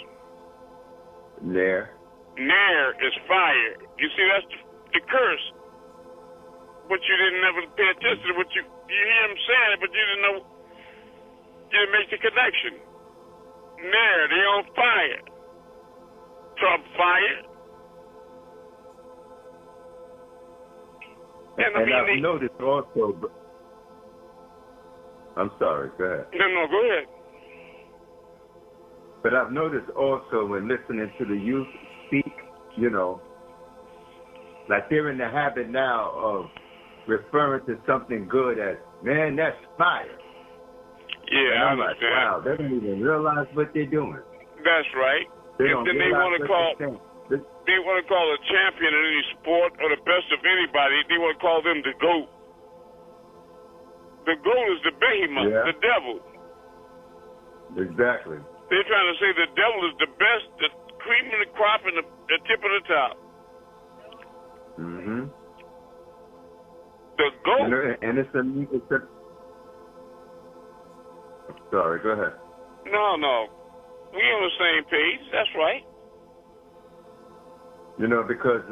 Nair. Nair is fire. You see, that's the curse. But you didn't ever pay attention to what you hear him saying it, but you didn't know, you didn't make the connection. Nair, they on fire. Trump fire. And I've noticed also, I'm sorry, go ahead. No, go ahead. But I've noticed also when listening to the youth speak, you know, like they're in the habit now of referring to something good as, man, that's fire. Yeah, I understand. Like, wow, they don't even realize what they're doing. That's right. They want to call a champion in any sport or the best of anybody, they want to call them the GOAT. The GOAT is the behemoth, the devil. Exactly. They're trying to say the devil is the best, the cream of the crop, and the tip of the top. Mm-hmm. The goat. And it's a. Sorry, go ahead. No. We on the same page. That's right. Because,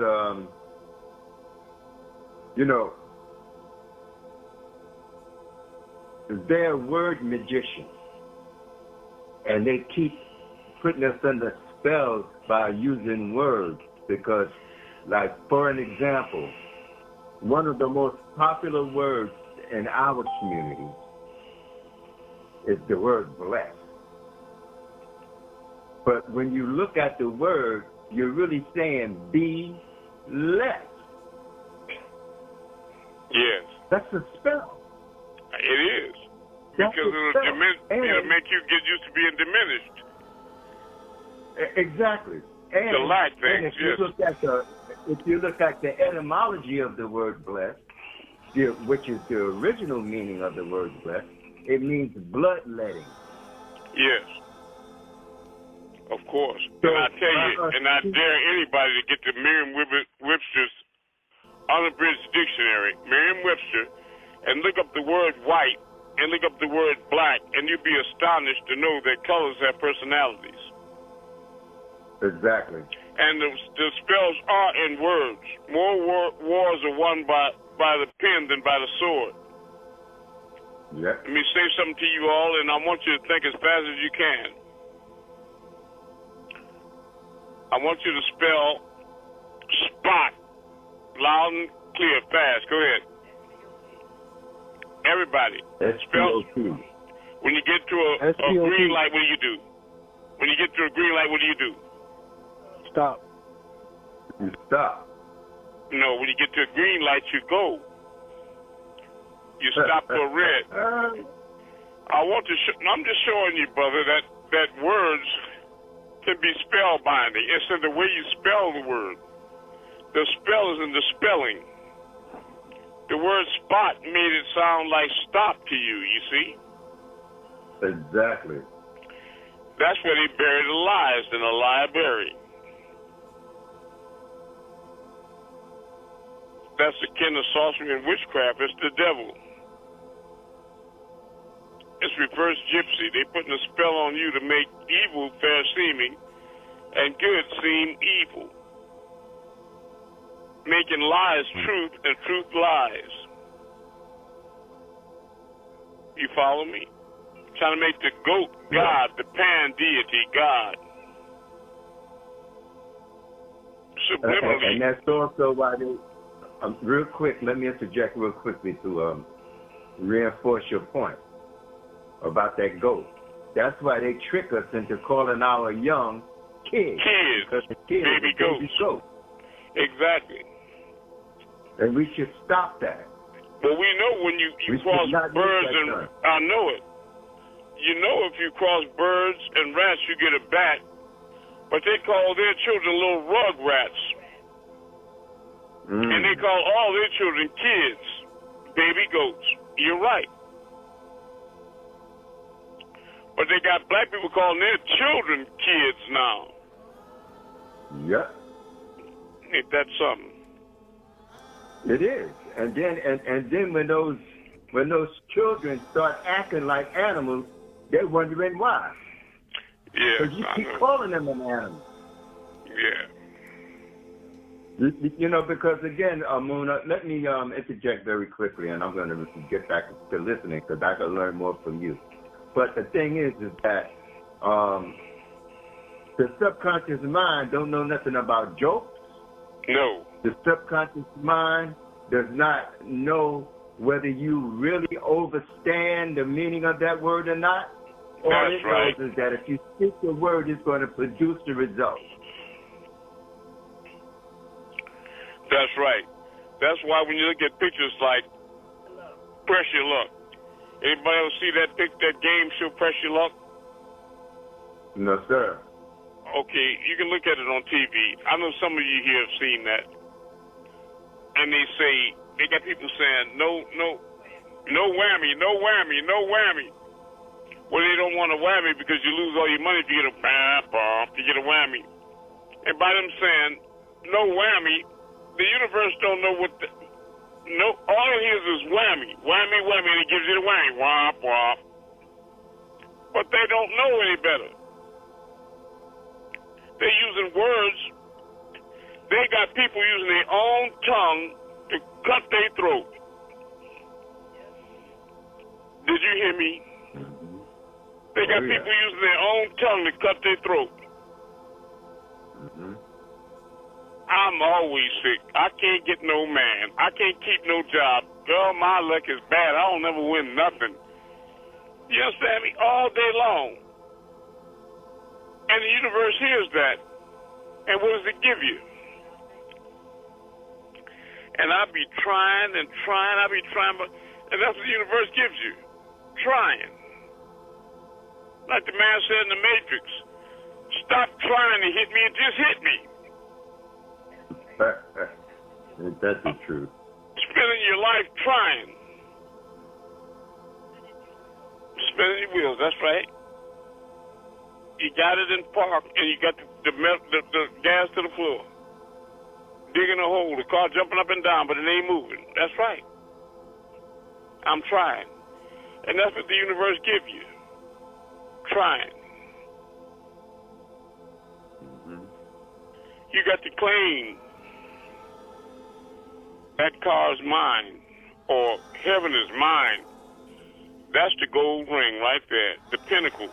they're word magicians. And they keep putting us under spells by using words. Because, like, for an example, one of the most popular words in our community is the word blessed. But when you look at the word, you're really saying be blessed. Yes. That's a spell. It is. That's because it'll make you get used to being diminished. Exactly. And, the lack thing, if you look at the etymology of the word blessed, which is the original meaning of the word blessed, it means bloodletting. Yes. Of course. So, and I tell you, and I dare anybody to get the Merriam-Webster's unabridged dictionary, Merriam-Webster, and look up the word white and look up the word black, and you'll be astonished to know that colors have personalities. Exactly. And the spells are in words. More wars are won by the pen than by the sword. Yeah. Let me say something to you all, and I want you to think as fast as you can. I want you to spell spot loud and clear, fast. Go ahead. Everybody. Spell. When you get to a green light, what do you do? When you get to a green light, what do you do? Stop. You stop. No, when you get to a green light, you go. You stop for red. I'm just showing you, brother, that words can be spellbinding. It's in the way you spell the word. The spell is in the spelling. The word spot made it sound like stop to you, you see? Exactly. That's where they bury the lies in a library. That's akin to sorcery and witchcraft. It's the devil. It's reverse gypsy. They putting a spell on you to make evil fair seeming and good seem evil. Making lies truth and truth lies. You follow me? Trying to make the goat God, the pan deity God. Subliminally. And that's also why they, real quick, let me interject real quickly to reinforce your point about that goat. That's why they trick us into calling our young kids. Because the kids baby goats. Goat. Exactly. And we should stop that. But we know when you cross birds and I know it. You know if you cross birds and rats, you get a bat. But they call their children little rug rats. And they call all their children kids, baby goats. You're right. But they got black people calling their children kids now. Yep. Ain't that something? It is. And then when those children start acting like animals, they're wondering why. Yeah. Because you keep calling them an animal. Yeah. Because again, Muna, let me interject very quickly, and I'm going to get back to listening because I can learn more from you. But the thing is that the subconscious mind don't know nothing about jokes. No. The subconscious mind does not know whether you really understand the meaning of that word or not. All it knows is that if you speak the word, it's going to produce the result. That's right. That's why when you look at pictures like Press Your Luck, anybody ever see that game show, Press Your Luck? No, sir. Okay, you can look at it on TV. I know some of you here have seen that. And they got people saying, no whammy, no whammy, no whammy. Well, they don't want a whammy because you lose all your money if you get a whammy. And by them saying no whammy, the universe don't know what all it is whammy, whammy, whammy, and it gives you the whammy, womp, womp. But they don't know any better. They're using words. They got people using their own tongue to cut their throat. Did you hear me? They got people using their own tongue to cut their throat. I'm always sick. I can't get no man. I can't keep no job. Girl, my luck is bad. I don't never win nothing. You understand me? All day long. And the universe hears that. And what does it give you? And I be trying and trying. And that's what the universe gives you. Trying. Like the man said in the Matrix, stop trying to hit me and just hit me. That's the truth. Spending your life trying. Spinning your wheels, that's right. You got it in park and you got the gas to the floor. Digging a hole, the car jumping up and down, but it ain't moving. That's right. I'm trying. And that's what the universe gives you. Trying. You got to claim that car's mine, or heaven is mine. That's the gold ring right there, the pinnacle.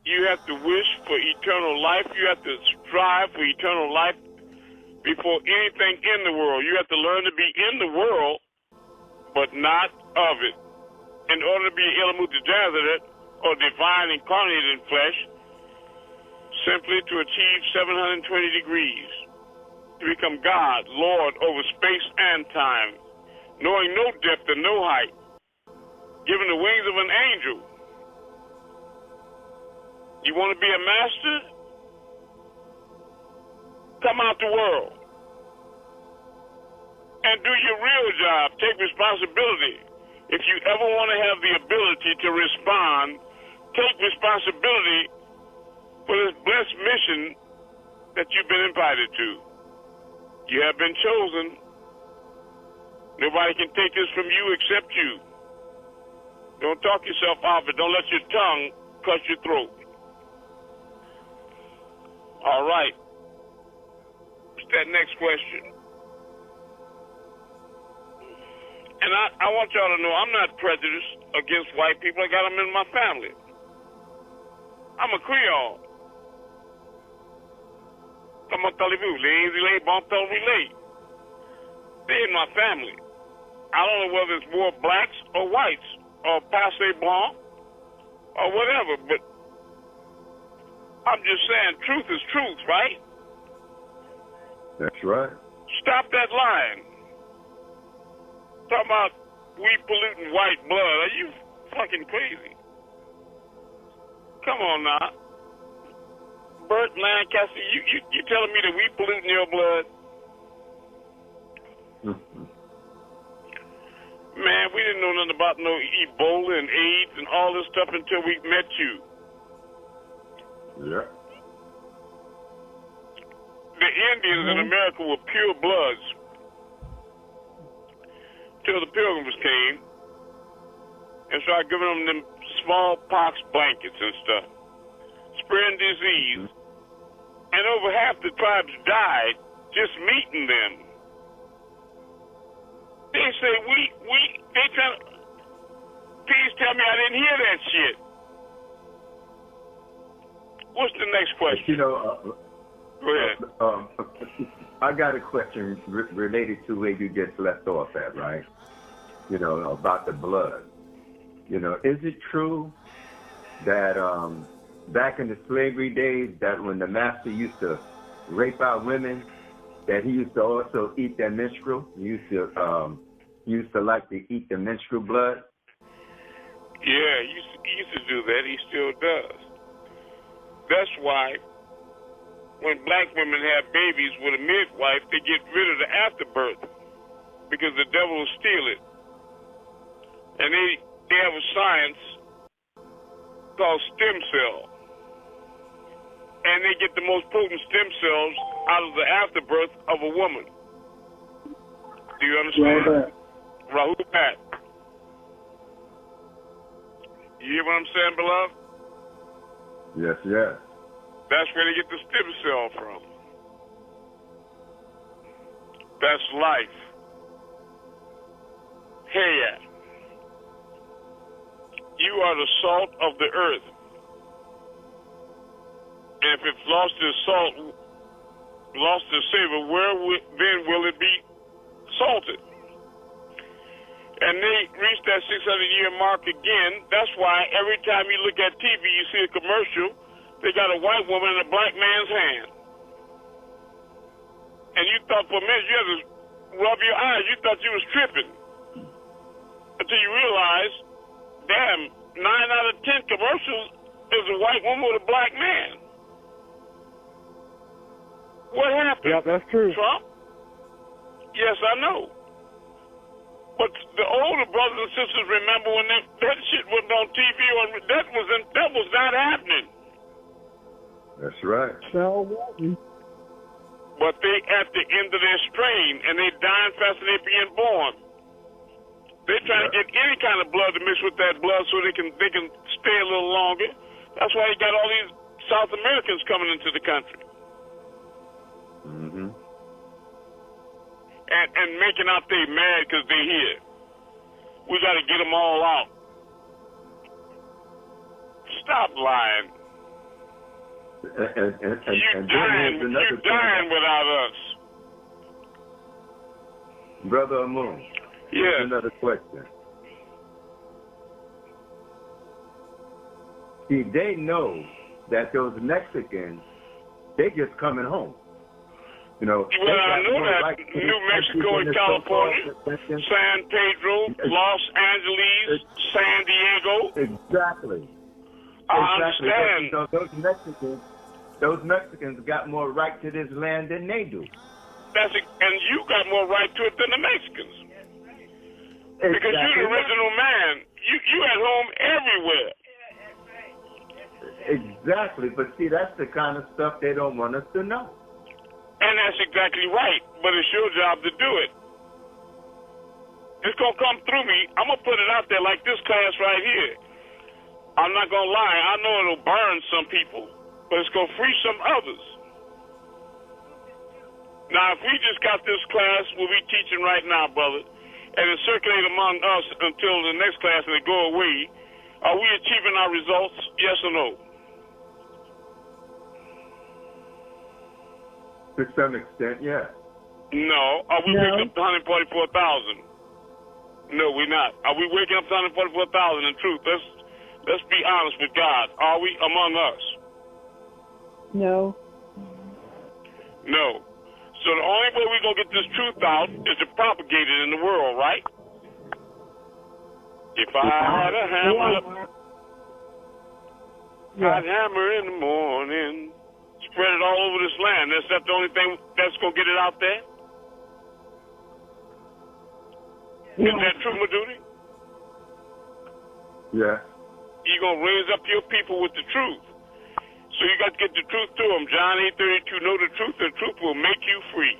You have to wish for eternal life. You have to strive for eternal life before anything in the world. You have to learn to be in the world, but not of it. In order to be Elamutajazaret, or divine incarnated in flesh, simply to achieve 720 degrees, to become God, Lord over space and time, knowing no depth and no height, given the wings of an angel. You want to be a master? Come out the world and do your real job. Take responsibility. If you ever want to have the ability to respond, take responsibility for this blessed mission that you've been invited to. You have been chosen. Nobody can take this from you except you. Don't talk yourself off it. Don't let your tongue cut your throat. All right. What's that next question? And I want y'all to know I'm not prejudiced against white people. I got them in my family. I'm a Creole. Comment allez-vous? Les bon temps relate. They're in my family. I don't know whether it's more blacks or whites or passe blanc or whatever, but I'm just saying truth is truth, right? That's right. Stop that lying. Talking about we polluting white blood. Are you fucking crazy? Come on now. Burt Lancaster, you telling me that we polluting your blood? Man, we didn't know nothing about no Ebola and AIDS and all this stuff until we met you. Yeah. The Indians in America were pure bloods till the Pilgrims came and started giving them smallpox blankets and stuff, spreading disease, and over half the tribes died just meeting them. They say they trying to, please tell me I didn't hear that shit. What's the next question? You know, go ahead. I got a question related to where you just left off at, right? You know, about the blood. You know, is it true that back in the slavery days, that when the master used to rape our women, that he used to also eat their menstrual? He used to like to eat the menstrual blood? Yeah, he used to do that. He still does. That's why when black women have babies with a midwife, they get rid of the afterbirth because the devil will steal it. And they have a science called stem cell. And they get the most potent stem cells out of the afterbirth of a woman. Do you understand? Rahul Pat. You hear what I'm saying, beloved? Yes, yes. That's where they get the stem cell from. That's life. Hey, you are the salt of the earth. And if it's lost its salt, lost its savor, then will it be salted? And they reached that 600-year mark again. That's why every time you look at TV, you see a commercial, they got a white woman in a black man's hand. And you thought for a minute you had to rub your eyes. You thought you was tripping. Until you realize, damn, 9 out of 10 commercials is a white woman with a black man. What happened? Yeah, that's true. Trump? Yes, I know. But the older brothers and sisters remember when that shit went on TV, that was not happening. That's right. So, but they at the end of their strain, and they dying faster than they being born. They trying to get any kind of blood to mix with that blood so they can stay a little longer. That's why you got all these South Americans coming into the country. Mm-hmm. And making out they mad because they here. We got to get them all out. Stop lying. And you're dying without us. Brother Amun, here's another question. See, they know that those Mexicans, they just coming home. You know, well, I know that New Mexico and California, San Pedro, Los Angeles, San Diego. Exactly. I understand. So those Mexicans got more right to this land than they do. And you got more right to it than the Mexicans. Exactly. Because you're the original man. You at home everywhere. Exactly. But see, that's the kind of stuff they don't want us to know. And that's exactly right, but it's your job to do it. It's going to come through me. I'm going to put it out there like this class right here. I'm not going to lie. I know it'll burn some people, but it's going to free some others. Now, if we just got this class, we'll be teaching right now, brother, and it circulate among us until the next class and it go away, are we achieving our results, yes or no? To some extent, yes. No. Are we waking up to 144,000? No, we're not. Are we waking up to 144,000 in truth? Let's be honest with God. Are we among us? No. No. So the only way we're going to get this truth out is to propagate it in the world, right? If I had a hammer, I'd hammer in the morning. Spread it all over this land. That's the only thing that's going to get it out there? Isn't that true, Madudi? Yeah. You're going to raise up your people with the truth. So you got to get the truth to them. John 8:32, know the truth, and the truth will make you free.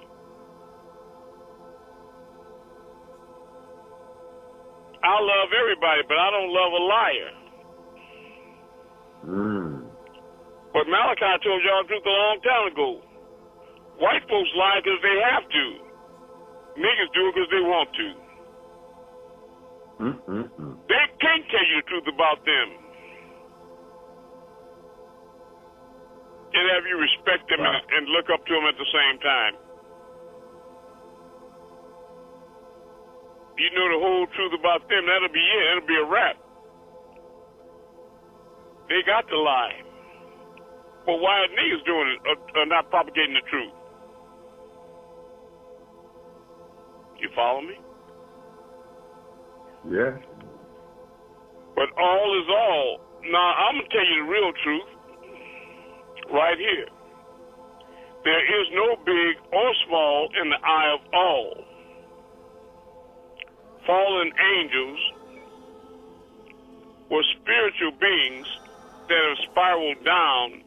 I love everybody, but I don't love a liar. But Malachi told y'all the truth a long time ago. White folks lie because they have to. Niggas do it because they want to. They can't tell you the truth about them. And have you respect them and look up to them at the same time. You know the whole truth about them, that'll be it. That'll be a wrap. They got to lie. But why are niggas doing it or not propagating the truth? You follow me? Yeah. But all is all. Now, I'm going to tell you the real truth right here. There is no big or small in the eye of all. Fallen angels were spiritual beings that have spiraled down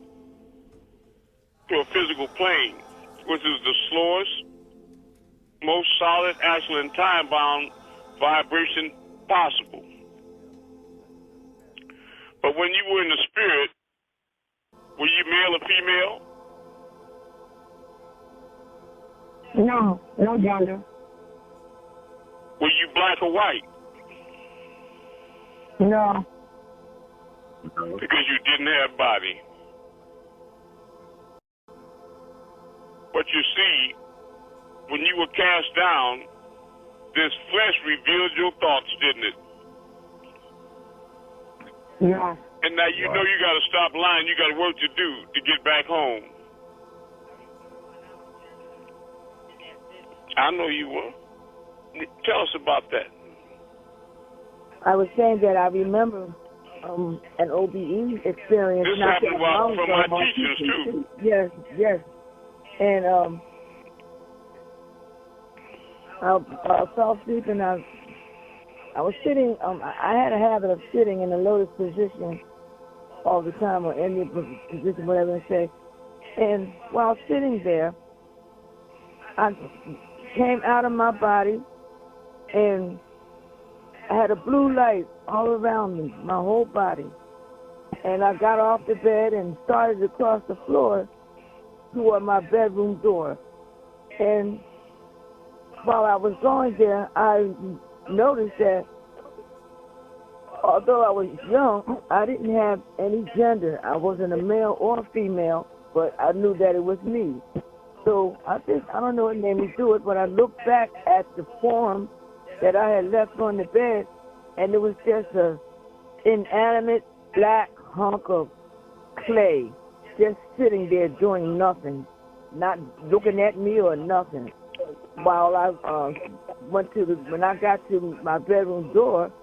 to a physical plane, which is the slowest, most solid, actual, and time-bound vibration possible. But when you were in the spirit, were you male or female? No gender. Were you black or white? No. Because you didn't have body. But you see, when you were cast down, this flesh revealed your thoughts, didn't it? Yeah. And now you know you got to stop lying. You got work to do to get back home. I know you will. Tell us about that. I was saying that I remember an OBE experience. This happened from my teachers, too. Yes. And I fell asleep and I was sitting, I had a habit of sitting in a lotus position all the time, or any position, whatever I say. And while sitting there, I came out of my body and I had a blue light all around me, my whole body. And I got off the bed and started to cross the floor toward my bedroom door. And while I was going there, I noticed that although I was young, I didn't have any gender. I wasn't a male or a female, but I knew that it was me. So I don't know what made me do it, but I looked back at the form that I had left on the bed, and it was just a inanimate black hunk of clay just sitting there doing nothing, not looking at me or nothing. While I when I got to my bedroom door,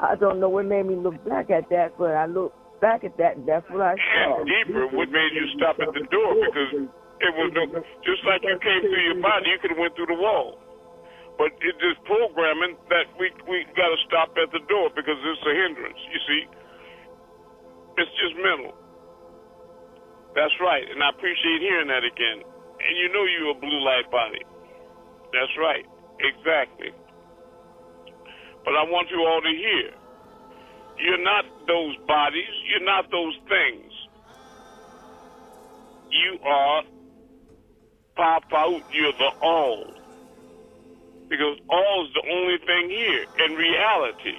I don't know what made me look back at that, but I looked back at that, and that's what I saw. And deeper, what made you stop at the door? Because it was just like you came through your body, you could have went through the wall. But it's this programming that we got to stop at the door because it's a hindrance, you see. It's just mental. That's right, and I appreciate hearing that again. And you know you're a blue light body. That's right, exactly. But I want you all to hear. You're not those bodies. You're not those things. You are Papaut. You're the all. Because all is the only thing here in reality.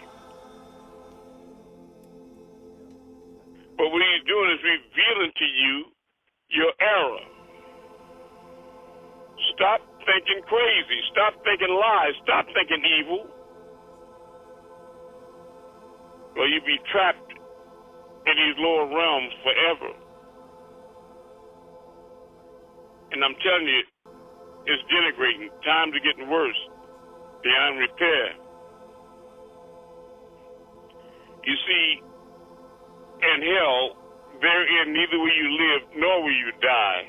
But what he's doing is revealing to you your error. Stop thinking crazy. Stop thinking lies. Stop thinking evil. Or you'll be trapped in these lower realms forever. And I'm telling you, it's denigrating. Times are getting worse, beyond repair. You see, in hell, therein neither will you live nor will you die.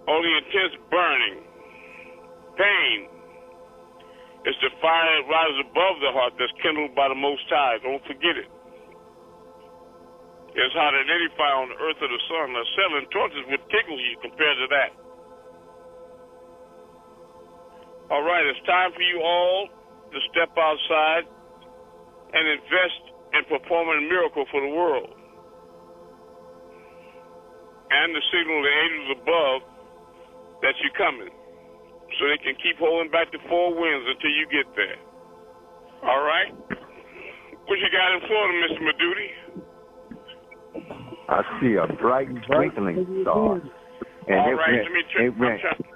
Only intense burning, pain. It's the fire that rises above the heart that's kindled by the Most High. Don't forget it. It's hotter than any fire on the earth or the sun. The selling torches would tickle you compared to that. All right, it's time for you all to step outside and invest in performing a miracle for the world. And to signal the angels above that you're coming, so they can keep holding back the four winds until you get there. All right? What you got in Florida, Mr. Madudi? I see a bright twinkling star. And all right, let me check.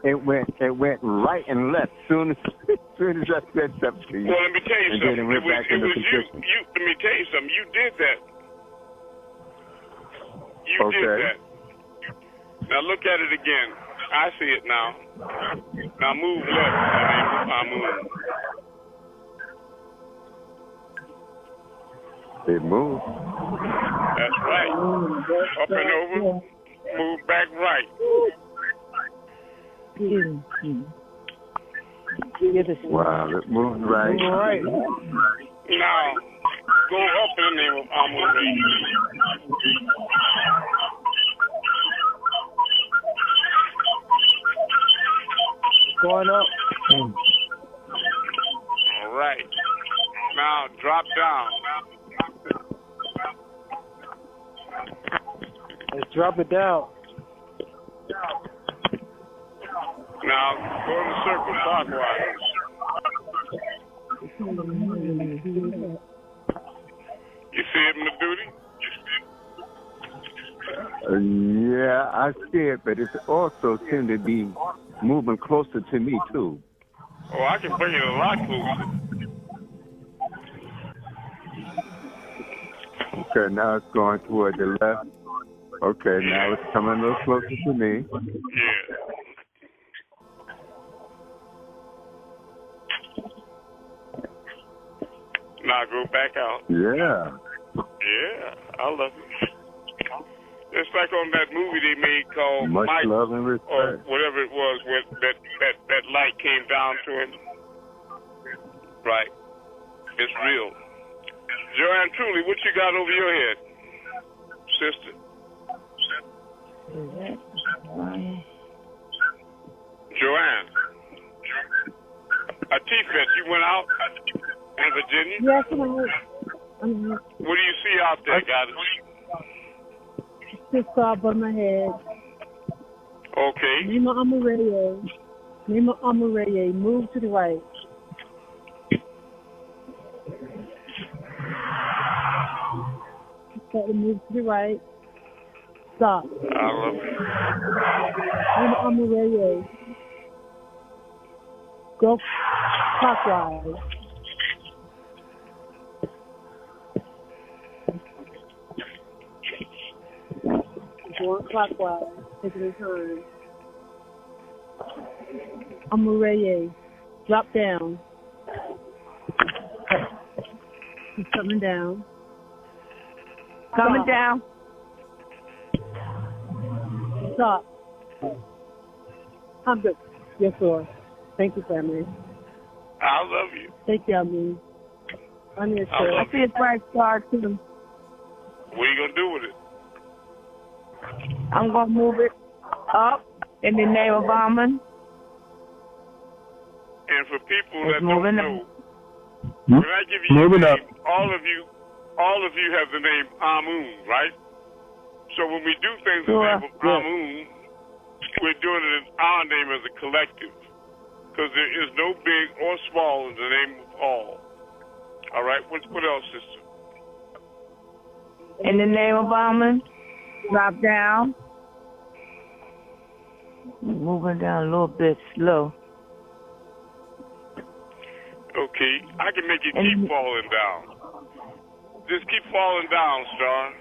It went right and left soon as I said something to you. Well, let me tell you and something. Then it went back into you. Let me tell you something. You did that. You did that. Now look at it again. I see it now. Now move left. Amun. It moved. That's right. Up and over. Move back right. Wow, it moved right. Now, go up in the name of Amun-Rayay. Going up. All right. Now drop down. Let's drop it down. Now go in the circle clockwise. You see it, Madudi? Yeah, I see it, but it also seems to be moving closer to me, too. Oh, I can bring it a lot closer. Okay, now it's going toward the left. Okay, now it's coming a little closer to me. Yeah. Now go back out. Yeah. Yeah, I love it. It's like on that movie they made called Much Mike, love and respect. or whatever it was, where that light came down to him. Right. It's real. Joanne, truly, what you got over your head, sister? Joanne. Atifet, you went out in Virginia? Yes, I'm What do you see out there, guys? just saw above my head. Okay. Name of Amun-Rayay. Name of Amun-Rayay. Move to the right. Got to move to the right. Stop. I love it. Name of Amun-Rayay. Go clockwise. Going clockwise. Take your turn. Amun-Rayay. Drop down. He's coming down. Coming down. Stop. I'm good. Yes, sir. Thank you, family. I love you. Thank you, Amun. I'm your I sir. love I see a bright star too. What are you going to do with it? I'm gonna move it up in the name of Amun. And for people It's that don't moving know, when I give you Moving your up. name, all of you have the name Amun, right? So when we do things in the Sure. name of Amun, we're doing it in our name as a collective. Because there is no big or small in the name of all. All right? What else, sister? In the name of Amun. Drop down. Moving down a little bit slow. Okay. I can make you keep falling down. Just keep falling down, Star.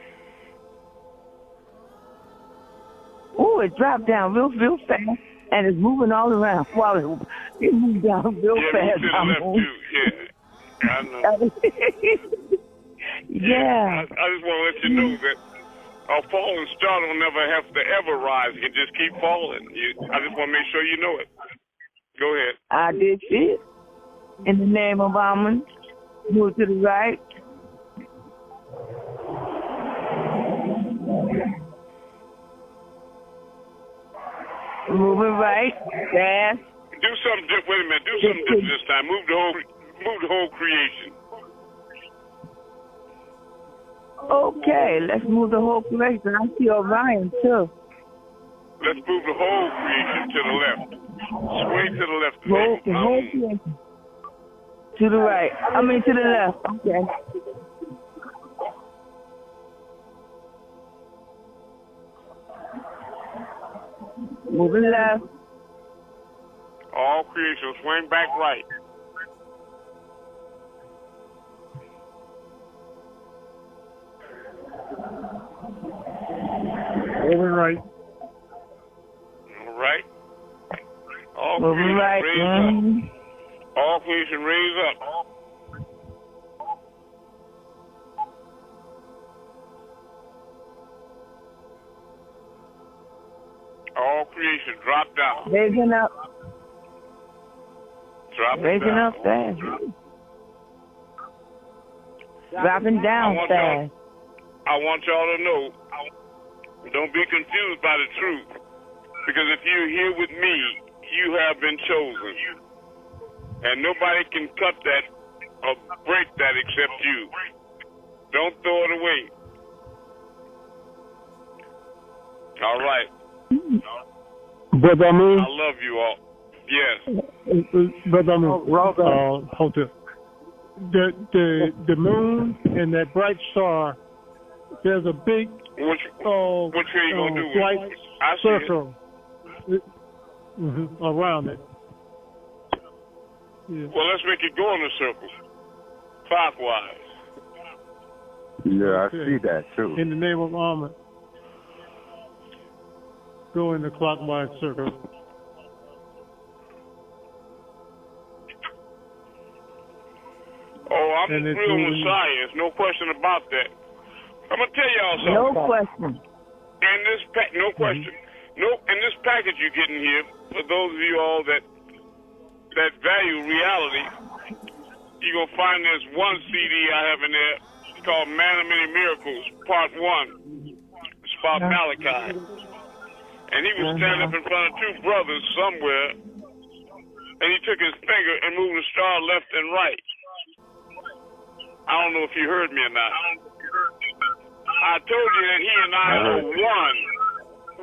Oh, it dropped down real fast, and it's moving all around. Wow, it moved down real fast. Yeah, move to the left, too. Yeah. I know. Yeah. I just want to let you know that a falling star don't never have to ever rise. You can just keep falling. I just want to make sure you know it. Go ahead. I did see it. In the name of Amun, move to the right. Moving right, fast. Do something different. Wait a minute. Do something different this time. Move the whole creation. Okay, let's move the whole creation. I see Orion too. Let's move the whole creation to the left. Sway to the left. The whole creation. To the right. I mean to the left. Okay. Moving left. All creation. Swing back right. Moving right. All right. All Moving creation right. raise up. All creation raise up. All creation drop down. Raising up. Drop Raising down. up fast. Dropping down fast. I want y'all to know, don't be confused by the truth. Because if you're here with me, you have been chosen. And nobody can cut that or break that except you. Don't throw it away. All right. Brother Amun. I love you all. Yes. Brother Amun. Hold it. The moon and that bright star, there's a big which way you gonna do white circle around it. Yeah. Well, let's make it go in a circle, clockwise. Yeah, I see that too. In the name of Amun, go in the clockwise circle. Oh, I'm real with science, no question about that. I'm gonna tell y'all something. No question. And this no question. In this package you're getting here, for those of you all that value reality, you're gonna find this one CD I have in there. It's called Man of Many Miracles, Part 1. It's about Malachi. And he was standing up in front of two brothers somewhere, and he took his finger and moved the star left and right. I don't know if you heard me or not. I told you that he and I are one.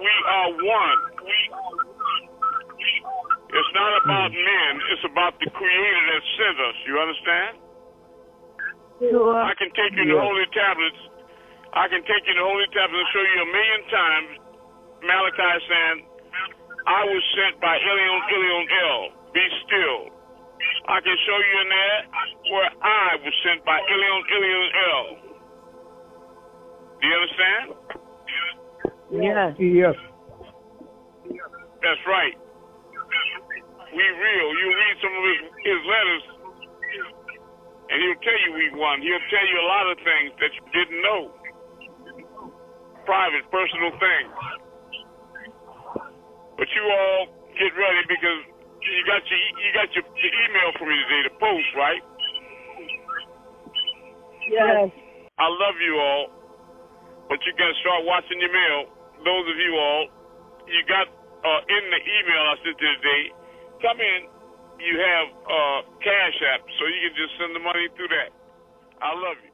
We are one. It's not about men. It's about the Creator that sent us. You understand? Sure. I can take you to Holy Tablets. I can take you to Holy Tablets and show you 1,000,000 times Malachi saying, I was sent by Elion El. Be still. I can show you in there where I was sent by Elion El. Do you understand? Yes. Yes. That's right. We real. You read some of his letters, and he'll tell you we won. He'll tell you a lot of things that you didn't know. Private, personal things. But you all get ready because you got your email from me today, the post, right? Yes. I love you all, but you got to start watching your mail. Those of you all, you got in the email I sent you today, come in, you have CashApp, so you can just send the money through that. I love you.